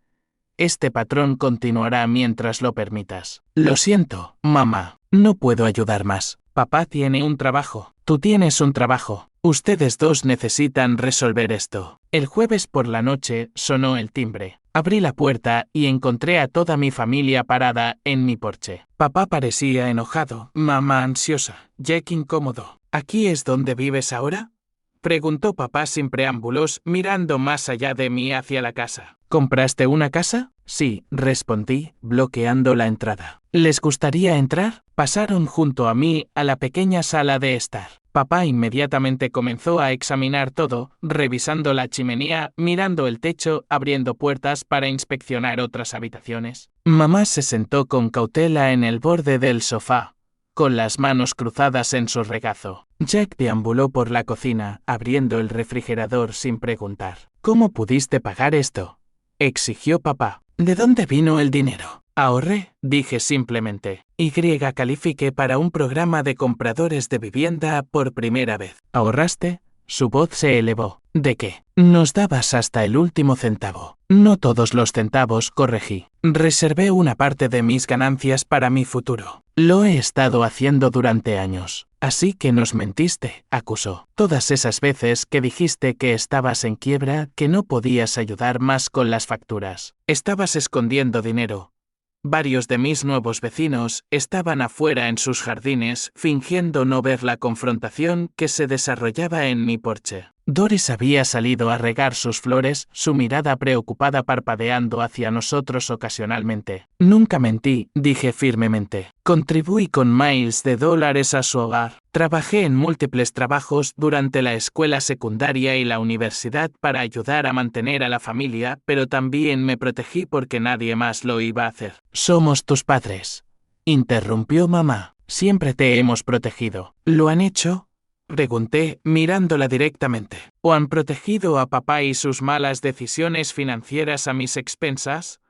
Este patrón continuará mientras lo permitas. Lo siento, mamá. No puedo ayudar más. Papá tiene un trabajo. Tú tienes un trabajo. Ustedes dos necesitan resolver esto. El jueves por la noche sonó el timbre. Abrí la puerta y encontré a toda mi familia parada en mi porche. Papá parecía enojado, mamá ansiosa, Jack incómodo. ¿Aquí es donde vives ahora?, preguntó papá sin preámbulos, mirando más allá de mí hacia la casa. ¿Compraste una casa? Sí, respondí, bloqueando la entrada. ¿Les gustaría entrar? Pasaron junto a mí a la pequeña sala de estar. Papá inmediatamente comenzó a examinar todo, revisando la chimenea, mirando el techo, abriendo puertas para inspeccionar otras habitaciones. Mamá se sentó con cautela en el borde del sofá, con las manos cruzadas en su regazo. Jack deambuló por la cocina, abriendo el refrigerador sin preguntar. ¿Cómo pudiste pagar esto?, exigió papá. ¿De dónde vino el dinero? Ahorré, dije simplemente. Califiqué para un programa de compradores de vivienda por primera vez. ¿Ahorraste? Su voz se elevó. ¿De qué? Nos dabas hasta el último centavo. No todos los centavos, corregí. Reservé una parte de mis ganancias para mi futuro. Lo he estado haciendo durante años. Así que nos mentiste, acusó. Todas esas veces que dijiste que estabas en quiebra, que no podías ayudar más con las facturas. Estabas escondiendo dinero. Varios de mis nuevos vecinos estaban afuera en sus jardines, fingiendo no ver la confrontación que se desarrollaba en mi porche. Doris había salido a regar sus flores, su mirada preocupada parpadeando hacia nosotros ocasionalmente. Nunca mentí, dije firmemente. Contribuí con miles de dólares a su hogar. Trabajé en múltiples trabajos durante la escuela secundaria y la universidad para ayudar a mantener a la familia, pero también me protegí porque nadie más lo iba a hacer. Somos tus padres, interrumpió mamá. Siempre te hemos protegido. ¿Lo han hecho?, pregunté, mirándola directamente. ¿O han protegido a papá y sus malas decisiones financieras a mis expensas?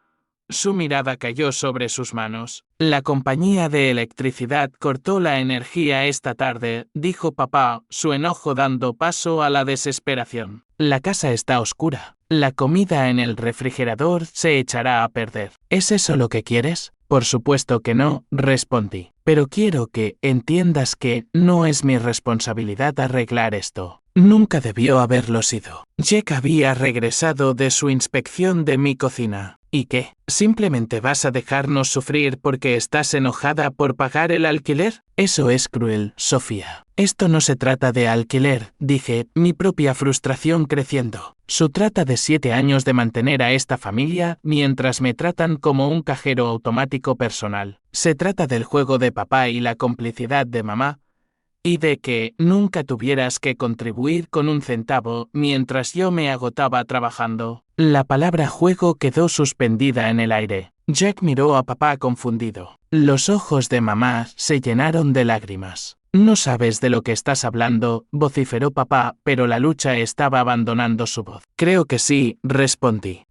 Su mirada cayó sobre sus manos. La compañía de electricidad cortó la energía esta tarde, dijo papá, su enojo dando paso a la desesperación. La casa está oscura. La comida en el refrigerador se echará a perder. ¿Es eso lo que quieres? Por supuesto que no, respondí. Pero quiero que entiendas que no es mi responsabilidad arreglar esto. Nunca debió haberlo sido. Jack había regresado de su inspección de mi cocina. ¿Y qué? ¿Simplemente vas a dejarnos sufrir porque estás enojada por pagar el alquiler? Eso es cruel, Sofía. Esto no se trata de alquiler, dije, mi propia frustración creciendo. Se trata de 7 años de mantener a esta familia mientras me tratan como un cajero automático personal. Se trata del juego de papá y la complicidad de mamá, y de que nunca tuvieras que contribuir con un centavo mientras yo me agotaba trabajando. La palabra juego quedó suspendida en el aire. Jack miró a papá confundido. Los ojos de mamá se llenaron de lágrimas. No sabes de lo que estás hablando, vociferó papá, pero la lucha estaba abandonando su voz. Creo que sí, respondí.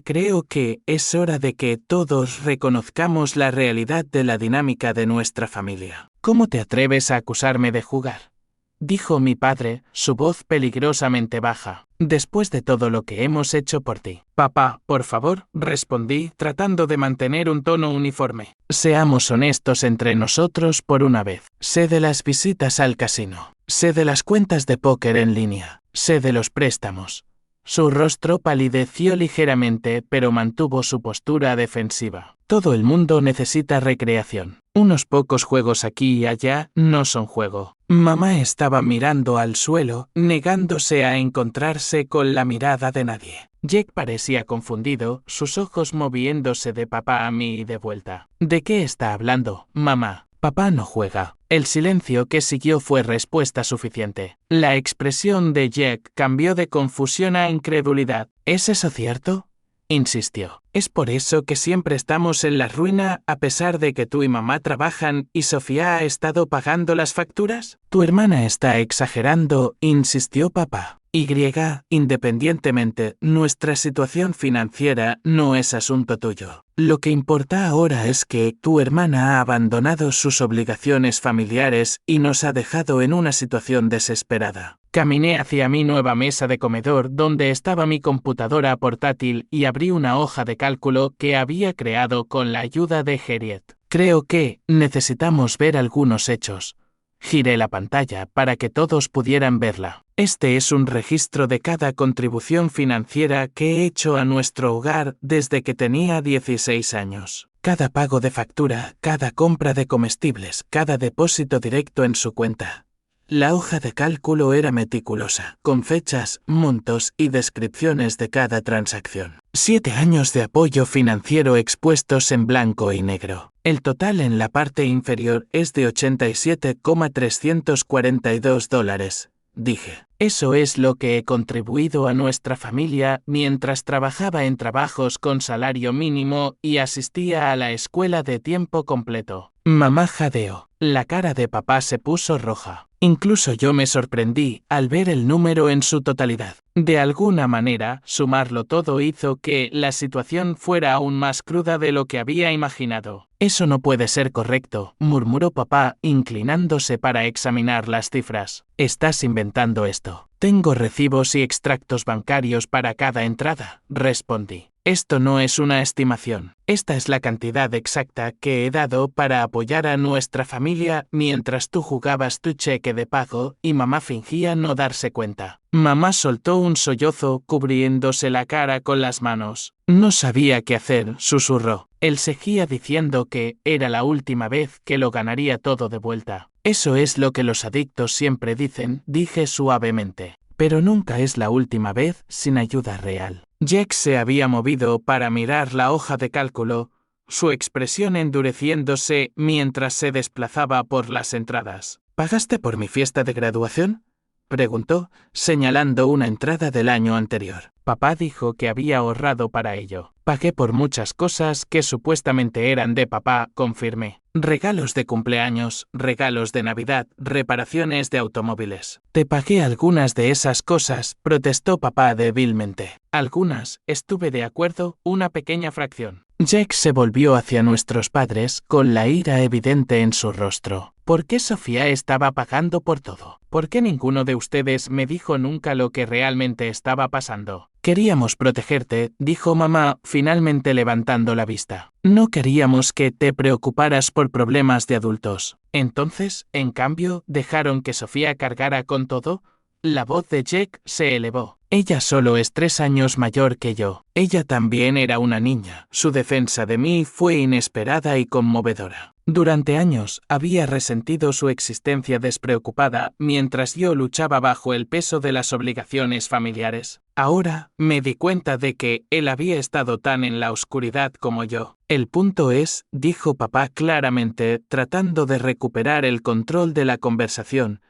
Creo que es hora de que todos reconozcamos la realidad de la dinámica de nuestra familia. ¿Cómo te atreves a acusarme de jugar?, dijo mi padre, su voz peligrosamente baja. Después de todo lo que hemos hecho por ti. Papá, por favor, respondí, tratando de mantener un tono uniforme. Seamos honestos entre nosotros por una vez. Sé de las visitas al casino. Sé de las cuentas de póker en línea. Sé de los préstamos. Su rostro palideció ligeramente, pero mantuvo su postura defensiva. Todo el mundo necesita recreación. Unos pocos juegos aquí y allá no son juego. Mamá estaba mirando al suelo, negándose a encontrarse con la mirada de nadie. Jack parecía confundido, sus ojos moviéndose de papá a mí y de vuelta. ¿De qué está hablando, mamá? Papá no juega. El silencio que siguió fue respuesta suficiente. La expresión de Jack cambió de confusión a incredulidad. ¿Es eso cierto?, insistió. Es por eso que siempre estamos en la ruina a pesar de que tú y mamá trabajan y Sofía ha estado pagando las facturas. Tu hermana está exagerando, insistió papá. Independientemente, nuestra situación financiera no es asunto tuyo. Lo que importa ahora es que tu hermana ha abandonado sus obligaciones familiares y nos ha dejado en una situación desesperada. Caminé hacia mi nueva mesa de comedor donde estaba mi computadora portátil y abrí una hoja de cálculo que había creado con la ayuda de Harriet. Creo que necesitamos ver algunos hechos. Giré la pantalla para que todos pudieran verla. Este es un registro de cada contribución financiera que he hecho a nuestro hogar desde que tenía 16 años. Cada pago de factura, cada compra de comestibles, cada depósito directo en su cuenta. La hoja de cálculo era meticulosa, con fechas, montos y descripciones de cada transacción. 7 años de apoyo financiero expuestos en blanco y negro. El total en la parte inferior es de $87,342, dije. Eso es lo que he contribuido a nuestra familia mientras trabajaba en trabajos con salario mínimo y asistía a la escuela de tiempo completo. Mamá jadeó. La cara de papá se puso roja. Incluso yo me sorprendí al ver el número en su totalidad. De alguna manera, sumarlo todo hizo que la situación fuera aún más cruda de lo que había imaginado. Eso no puede ser correcto, murmuró papá, inclinándose para examinar las cifras. Estás inventando esto. Tengo recibos y extractos bancarios para cada entrada, respondí. Esto no es una estimación. Esta es la cantidad exacta que he dado para apoyar a nuestra familia mientras tú jugabas tu cheque de pago y mamá fingía no darse cuenta. Mamá soltó un sollozo cubriéndose la cara con las manos. No sabía qué hacer, susurró. Él seguía diciendo que era la última vez que lo ganaría todo de vuelta. Eso es lo que los adictos siempre dicen, dije suavemente. Pero nunca es la última vez sin ayuda real. Jack se había movido para mirar la hoja de cálculo, su expresión endureciéndose mientras se desplazaba por las entradas. ¿Pagaste por mi fiesta de graduación?, preguntó, señalando una entrada del año anterior. Papá dijo que había ahorrado para ello. Pagué por muchas cosas que supuestamente eran de papá, confirmé. Regalos de cumpleaños, regalos de Navidad, reparaciones de automóviles. Te pagué algunas de esas cosas, protestó papá débilmente. Algunas, estuve de acuerdo, una pequeña fracción. Jack se volvió hacia nuestros padres con la ira evidente en su rostro. ¿Por qué Sofía estaba pagando por todo? ¿Por qué ninguno de ustedes me dijo nunca lo que realmente estaba pasando? Queríamos protegerte, dijo mamá, finalmente levantando la vista. No queríamos que te preocuparas por problemas de adultos. Entonces, en cambio, dejaron que Sofía cargara con todo. La voz de Jack se elevó. Ella solo es 3 años mayor que yo. Ella también era una niña. Su defensa de mí fue inesperada y conmovedora. Durante años había resentido su existencia despreocupada mientras yo luchaba bajo el peso de las obligaciones familiares. Ahora me di cuenta de que él había estado tan en la oscuridad como yo. El punto es, dijo papá claramente, tratando de recuperar el control de la conversación.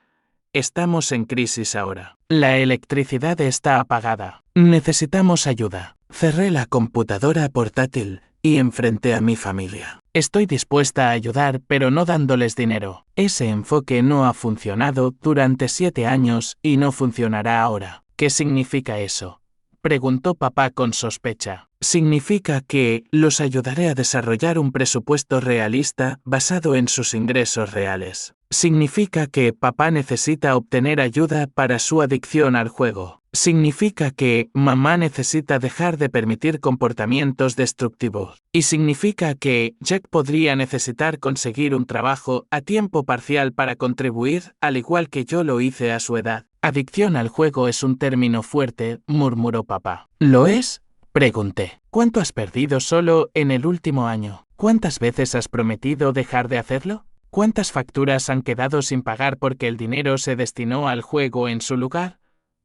Estamos en crisis ahora. La electricidad está apagada. Necesitamos ayuda. Cerré la computadora portátil y enfrenté a mi familia. Estoy dispuesta a ayudar, pero no dándoles dinero. Ese enfoque no ha funcionado durante 7 años y no funcionará ahora. ¿Qué significa eso?, preguntó papá con sospecha. Significa que los ayudaré a desarrollar un presupuesto realista basado en sus ingresos reales. Significa que papá necesita obtener ayuda para su adicción al juego. Significa que mamá necesita dejar de permitir comportamientos destructivos. Y significa que Jack podría necesitar conseguir un trabajo a tiempo parcial para contribuir, al igual que yo lo hice a su edad. Adicción al juego es un término fuerte, murmuró papá. ¿Lo es?, pregunté. ¿Cuánto has perdido solo en el último año? ¿Cuántas veces has prometido dejar de hacerlo? ¿Cuántas facturas han quedado sin pagar porque el dinero se destinó al juego en su lugar?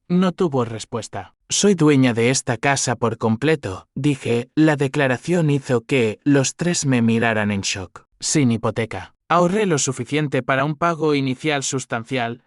No tuvo respuesta. Soy dueña de esta casa por completo, dije. La declaración hizo que los 3 me miraran en shock. Sin hipoteca. Ahorré lo suficiente para un pago inicial sustancial,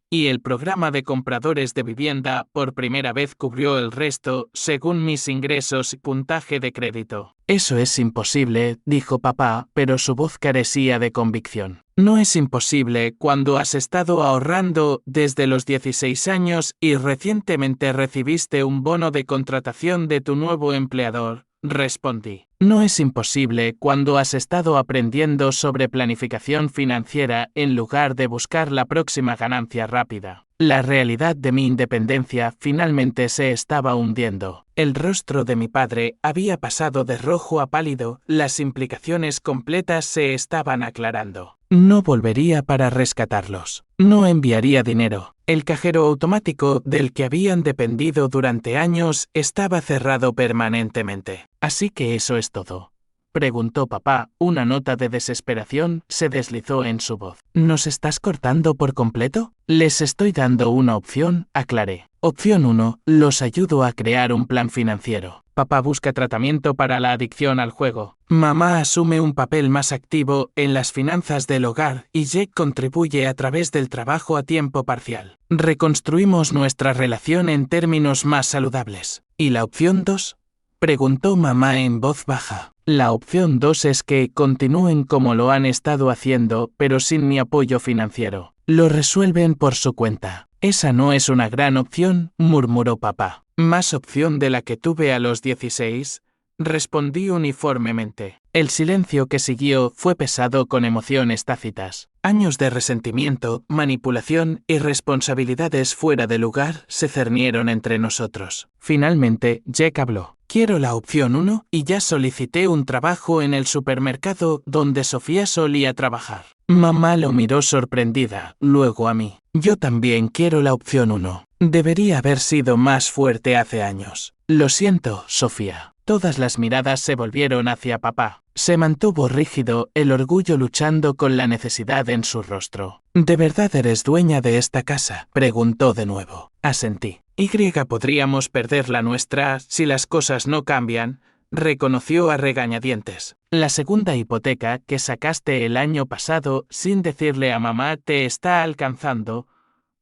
y el programa de compradores de vivienda por primera vez cubrió el resto según mis ingresos y puntaje de crédito. Eso es imposible, dijo papá, pero su voz carecía de convicción. No es imposible cuando has estado ahorrando desde los 16 años y recientemente recibiste un bono de contratación de tu nuevo empleador, respondí. No es imposible cuando has estado aprendiendo sobre planificación financiera en lugar de buscar la próxima ganancia rápida. La realidad de mi independencia finalmente se estaba hundiendo. El rostro de mi padre había pasado de rojo a pálido, las implicaciones completas se estaban aclarando. No volvería para rescatarlos. No enviaría dinero. El cajero automático del que habían dependido durante años estaba cerrado permanentemente. Así que eso es todo. Preguntó papá, una nota de desesperación se deslizó en su voz. ¿Nos estás cortando por completo? Les estoy dando una opción, aclaré. Opción 1, los ayudo a crear un plan financiero. Papá busca tratamiento para la adicción al juego. Mamá asume un papel más activo en las finanzas del hogar y Jake contribuye a través del trabajo a tiempo parcial. Reconstruimos nuestra relación en términos más saludables. ¿Y la opción 2? Preguntó mamá en voz baja. La opción 2 es que continúen como lo han estado haciendo, pero sin mi apoyo financiero. Lo resuelven por su cuenta. Esa no es una gran opción, murmuró papá. Más opción de la que tuve a los 16, respondí uniformemente. El silencio que siguió fue pesado con emociones tácitas. Años de resentimiento, manipulación y responsabilidades fuera de lugar se cernieron entre nosotros. Finalmente, Jack habló. Quiero la opción 1 y ya solicité un trabajo en el supermercado donde Sofía solía trabajar. Mamá lo miró sorprendida, luego a mí. Yo también quiero la opción 1. Debería haber sido más fuerte hace años. Lo siento, Sofía. Todas las miradas se volvieron hacia papá. Se mantuvo rígido, el orgullo luchando con la necesidad en su rostro. ¿De verdad eres dueña de esta casa?, preguntó de nuevo. Asentí. Podríamos perder la nuestra si las cosas no cambian, reconoció a regañadientes. La segunda hipoteca que sacaste el año pasado sin decirle a mamá te está alcanzando,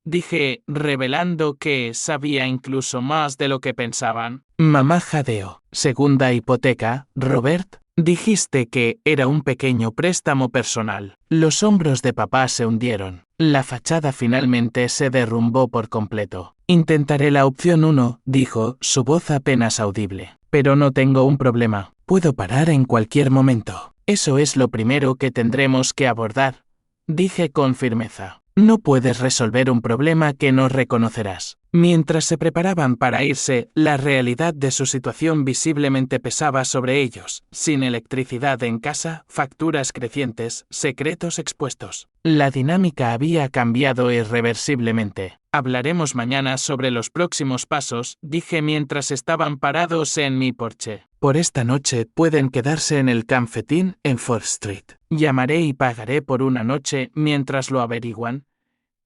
dije, revelando que sabía incluso más de lo que pensaban. Mamá jadeó. Segunda hipoteca, Robert. Dijiste que era un pequeño préstamo personal. Los hombros de papá se hundieron. La fachada finalmente se derrumbó por completo. Intentaré la opción 1, dijo, su voz apenas audible. Pero no tengo un problema. Puedo parar en cualquier momento. Eso es lo primero que tendremos que abordar, dije con firmeza. No puedes resolver un problema que no reconocerás. Mientras se preparaban para irse, la realidad de su situación visiblemente pesaba sobre ellos. Sin electricidad en casa, facturas crecientes, secretos expuestos. La dinámica había cambiado irreversiblemente. Hablaremos mañana sobre los próximos pasos, dije mientras estaban parados en mi porche. Por esta noche pueden quedarse en el cafetín en Fourth Street. Llamaré y pagaré por una noche mientras lo averiguan.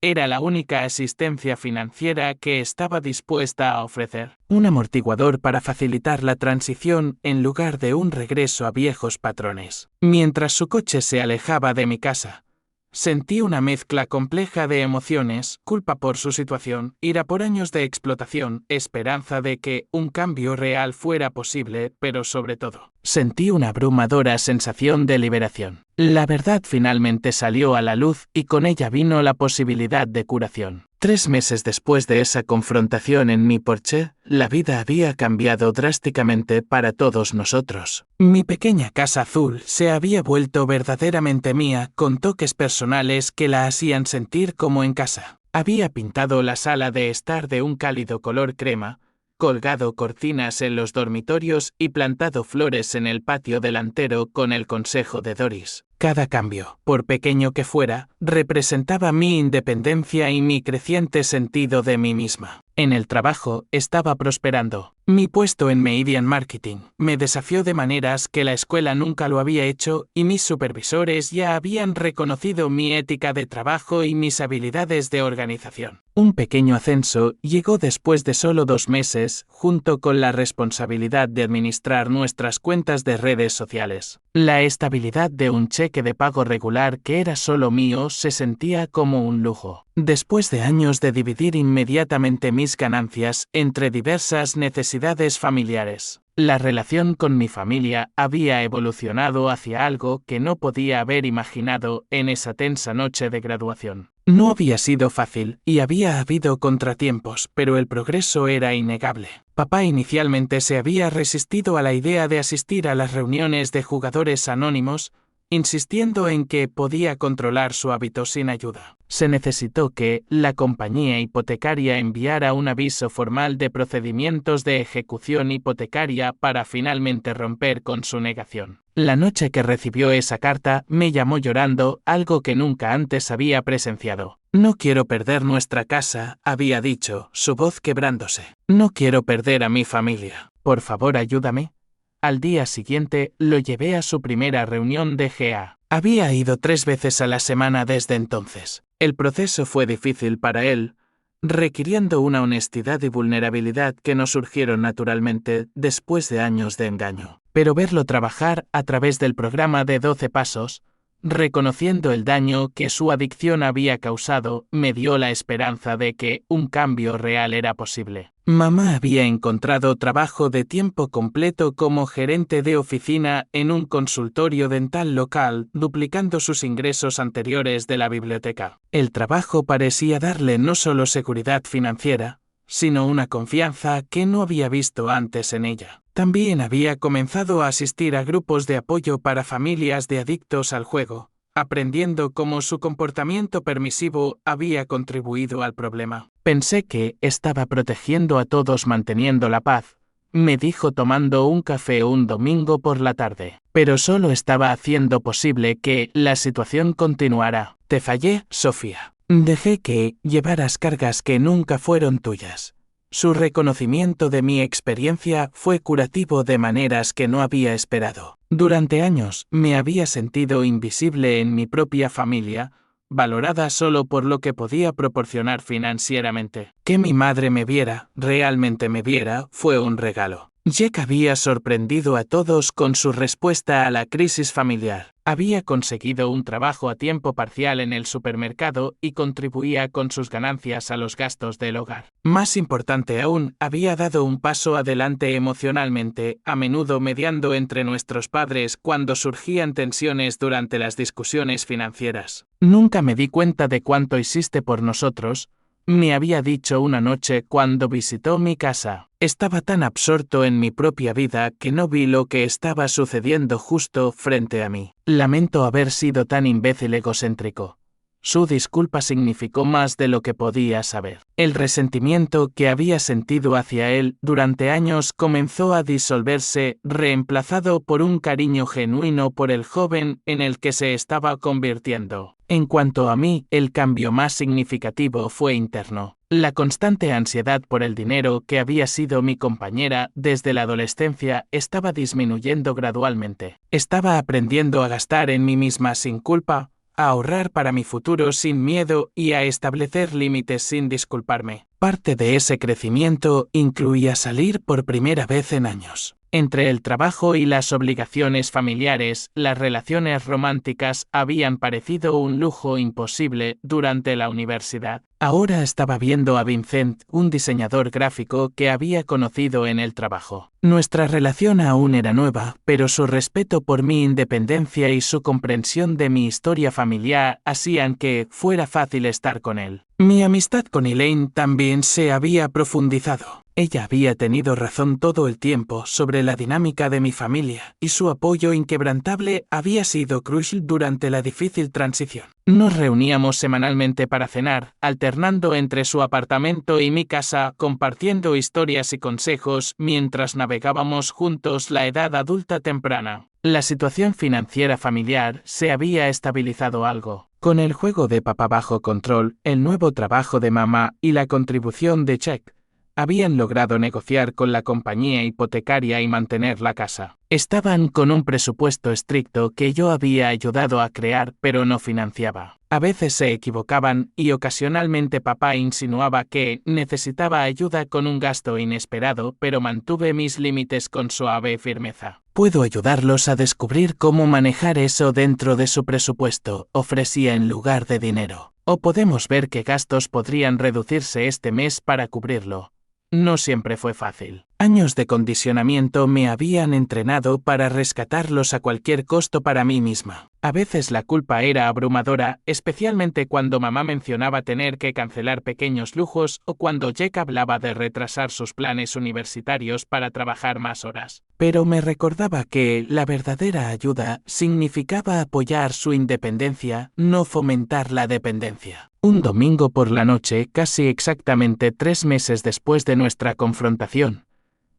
Era la única asistencia financiera que estaba dispuesta a ofrecer. Un amortiguador para facilitar la transición en lugar de un regreso a viejos patrones. Mientras su coche se alejaba de mi casa, sentí una mezcla compleja de emociones, culpa por su situación, ira por años de explotación, esperanza de que un cambio real fuera posible, pero sobre todo, sentí una abrumadora sensación de liberación. La verdad finalmente salió a la luz y con ella vino la posibilidad de curación. 3 meses después de esa confrontación en mi porche, la vida había cambiado drásticamente para todos nosotros. Mi pequeña casa azul se había vuelto verdaderamente mía, con toques personales que la hacían sentir como en casa. Había pintado la sala de estar de un cálido color crema, colgado cortinas en los dormitorios y plantado flores en el patio delantero con el consejo de Doris. Cada cambio, por pequeño que fuera, representaba mi independencia y mi creciente sentido de mí misma. En el trabajo, estaba prosperando. Mi puesto en Meridian Marketing me desafió de maneras que la escuela nunca lo había hecho y mis supervisores ya habían reconocido mi ética de trabajo y mis habilidades de organización. Un pequeño ascenso llegó después de solo 2 meses, junto con la responsabilidad de administrar nuestras cuentas de redes sociales. La estabilidad de un cheque cheque de pago regular que era solo mío se sentía como un lujo. Después de años de dividir inmediatamente mis ganancias entre diversas necesidades familiares, la relación con mi familia había evolucionado hacia algo que no podía haber imaginado en esa tensa noche de graduación. No había sido fácil, y había habido contratiempos, pero el progreso era innegable. Papá inicialmente se había resistido a la idea de asistir a las reuniones de jugadores anónimos, insistiendo en que podía controlar su hábito sin ayuda. Se necesitó que la compañía hipotecaria enviara un aviso formal de procedimientos de ejecución hipotecaria para finalmente romper con su negación. La noche que recibió esa carta, me llamó llorando, algo que nunca antes había presenciado. No quiero perder nuestra casa, había dicho, su voz quebrándose. No quiero perder a mi familia. Por favor, ayúdame. Al día siguiente, lo llevé a su primera reunión de GA. Había ido 3 veces a la semana desde entonces. El proceso fue difícil para él, requiriendo una honestidad y vulnerabilidad que no surgieron naturalmente después de años de engaño. Pero verlo trabajar a través del programa de 12 pasos, reconociendo el daño que su adicción había causado, me dio la esperanza de que un cambio real era posible. Mamá había encontrado trabajo de tiempo completo como gerente de oficina en un consultorio dental local, duplicando sus ingresos anteriores de la biblioteca. El trabajo parecía darle no solo seguridad financiera, sino una confianza que no había visto antes en ella. También había comenzado a asistir a grupos de apoyo para familias de adictos al juego, aprendiendo cómo su comportamiento permisivo había contribuido al problema. Pensé que estaba protegiendo a todos manteniendo la paz, me dijo tomando un café un domingo por la tarde, pero solo estaba haciendo posible que la situación continuara. Te fallé, Sofía. Dejé que llevaras cargas que nunca fueron tuyas. Su reconocimiento de mi experiencia fue curativo de maneras que no había esperado. Durante años me había sentido invisible en mi propia familia, valorada solo por lo que podía proporcionar financieramente. Que mi madre me viera, realmente me viera, fue un regalo. Jack había sorprendido a todos con su respuesta a la crisis familiar. Había conseguido un trabajo a tiempo parcial en el supermercado y contribuía con sus ganancias a los gastos del hogar. Más importante aún, había dado un paso adelante emocionalmente, a menudo mediando entre nuestros padres cuando surgían tensiones durante las discusiones financieras. Nunca me di cuenta de cuánto hiciste por nosotros, me había dicho una noche cuando visitó mi casa. Estaba tan absorto en mi propia vida que no vi lo que estaba sucediendo justo frente a mí. Lamento haber sido tan imbécil egocéntrico. Su disculpa significó más de lo que podía saber. El resentimiento que había sentido hacia él durante años comenzó a disolverse, reemplazado por un cariño genuino por el joven en el que se estaba convirtiendo. En cuanto a mí, el cambio más significativo fue interno. La constante ansiedad por el dinero que había sido mi compañera desde la adolescencia estaba disminuyendo gradualmente. Estaba aprendiendo a gastar en mí misma sin culpa, a ahorrar para mi futuro sin miedo y a establecer límites sin disculparme. Parte de ese crecimiento incluía salir por primera vez en años. Entre el trabajo y las obligaciones familiares, las relaciones románticas habían parecido un lujo imposible durante la universidad. Ahora estaba viendo a Vincent, un diseñador gráfico que había conocido en el trabajo. Nuestra relación aún era nueva, pero su respeto por mi independencia y su comprensión de mi historia familiar hacían que fuera fácil estar con él. Mi amistad con Elaine también se había profundizado. Ella había tenido razón todo el tiempo sobre la dinámica de mi familia, y su apoyo inquebrantable había sido crucial durante la difícil transición. Nos reuníamos semanalmente para cenar, alternando entre su apartamento y mi casa, compartiendo historias y consejos mientras navegábamos juntos la edad adulta temprana. La situación financiera familiar se había estabilizado algo. Con el juego de papá bajo control, el nuevo trabajo de mamá y la contribución de Jack, Habían logrado negociar con la compañía hipotecaria y mantener la casa. Estaban con un presupuesto estricto que yo había ayudado a crear pero no financiaba. A veces se equivocaban y ocasionalmente papá insinuaba que necesitaba ayuda con un gasto inesperado, pero mantuve mis límites con suave firmeza. Puedo ayudarlos a descubrir cómo manejar eso dentro de su presupuesto, ofrecía en lugar de dinero. O podemos ver qué gastos podrían reducirse este mes para cubrirlo. No siempre fue fácil. Años de condicionamiento me habían entrenado para rescatarlos a cualquier costo para mí misma. A veces la culpa era abrumadora, especialmente cuando mamá mencionaba tener que cancelar pequeños lujos o cuando Jack hablaba de retrasar sus planes universitarios para trabajar más horas. Pero me recordaba que la verdadera ayuda significaba apoyar su independencia, no fomentar la dependencia. Un domingo por la noche, casi exactamente 3 meses después de nuestra confrontación,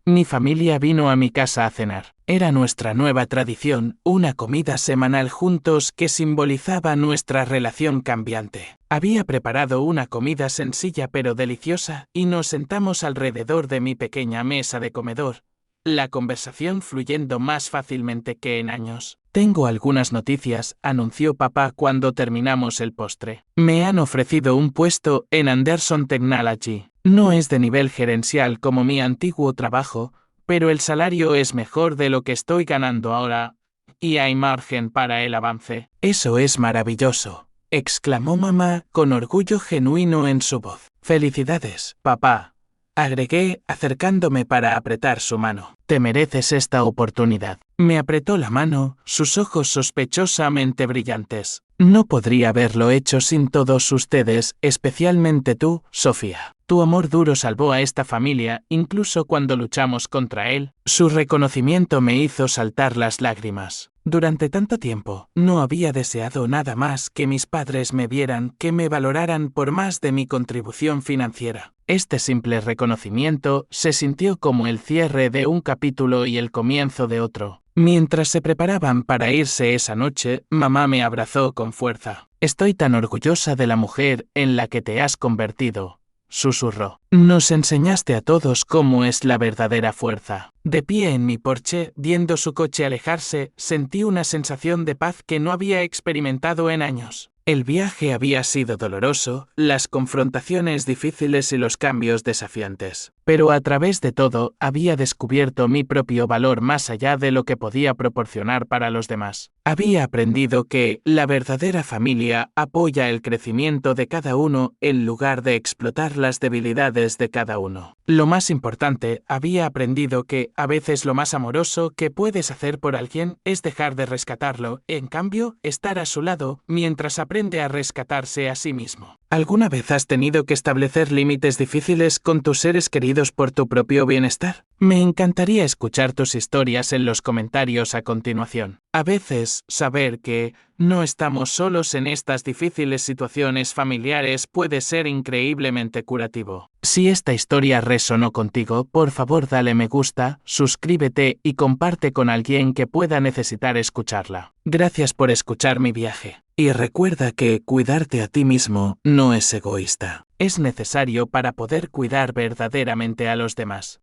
mi familia vino a mi casa a cenar. Era nuestra nueva tradición, una comida semanal juntos que simbolizaba nuestra relación cambiante. Había preparado una comida sencilla pero deliciosa y nos sentamos alrededor de mi pequeña mesa de comedor, la conversación fluyendo más fácilmente que en años. Tengo algunas noticias, anunció papá cuando terminamos el postre. Me han ofrecido un puesto en Anderson Technology. No es de nivel gerencial como mi antiguo trabajo, pero el salario es mejor de lo que estoy ganando ahora, y hay margen para el avance. Eso es maravilloso, exclamó mamá con orgullo genuino en su voz. Felicidades, papá, agregué, acercándome para apretar su mano. Te mereces esta oportunidad. Me apretó la mano, sus ojos sospechosamente brillantes. No podría haberlo hecho sin todos ustedes, especialmente tú, Sofía. Tu amor duro salvó a esta familia, incluso cuando luchamos contra él. Su reconocimiento me hizo saltar las lágrimas. Durante tanto tiempo, no había deseado nada más que mis padres me vieran, que me valoraran por más de mi contribución financiera. Este simple reconocimiento se sintió como el cierre de un capítulo y el comienzo de otro. Mientras se preparaban para irse esa noche, mamá me abrazó con fuerza. Estoy tan orgullosa de la mujer en la que te has convertido, susurró. Nos enseñaste a todos cómo es la verdadera fuerza. De pie en mi porche, viendo su coche alejarse, sentí una sensación de paz que no había experimentado en años. El viaje había sido doloroso, las confrontaciones difíciles y los cambios desafiantes. Pero a través de todo, había descubierto mi propio valor más allá de lo que podía proporcionar para los demás. Había aprendido que la verdadera familia apoya el crecimiento de cada uno en lugar de explotar las debilidades de cada uno. Lo más importante, había aprendido que a veces lo más amoroso que puedes hacer por alguien es dejar de rescatarlo, en cambio, estar a su lado mientras aprende a rescatarse a sí mismo. ¿Alguna vez has tenido que establecer límites difíciles con tus seres queridos por tu propio bienestar? Me encantaría escuchar tus historias en los comentarios a continuación. A veces, saber que no estamos solos en estas difíciles situaciones familiares puede ser increíblemente curativo. Si esta historia resonó contigo, por favor dale me gusta, suscríbete y comparte con alguien que pueda necesitar escucharla. Gracias por escuchar mi viaje. Y recuerda que cuidarte a ti mismo no es egoísta. Es necesario para poder cuidar verdaderamente a los demás.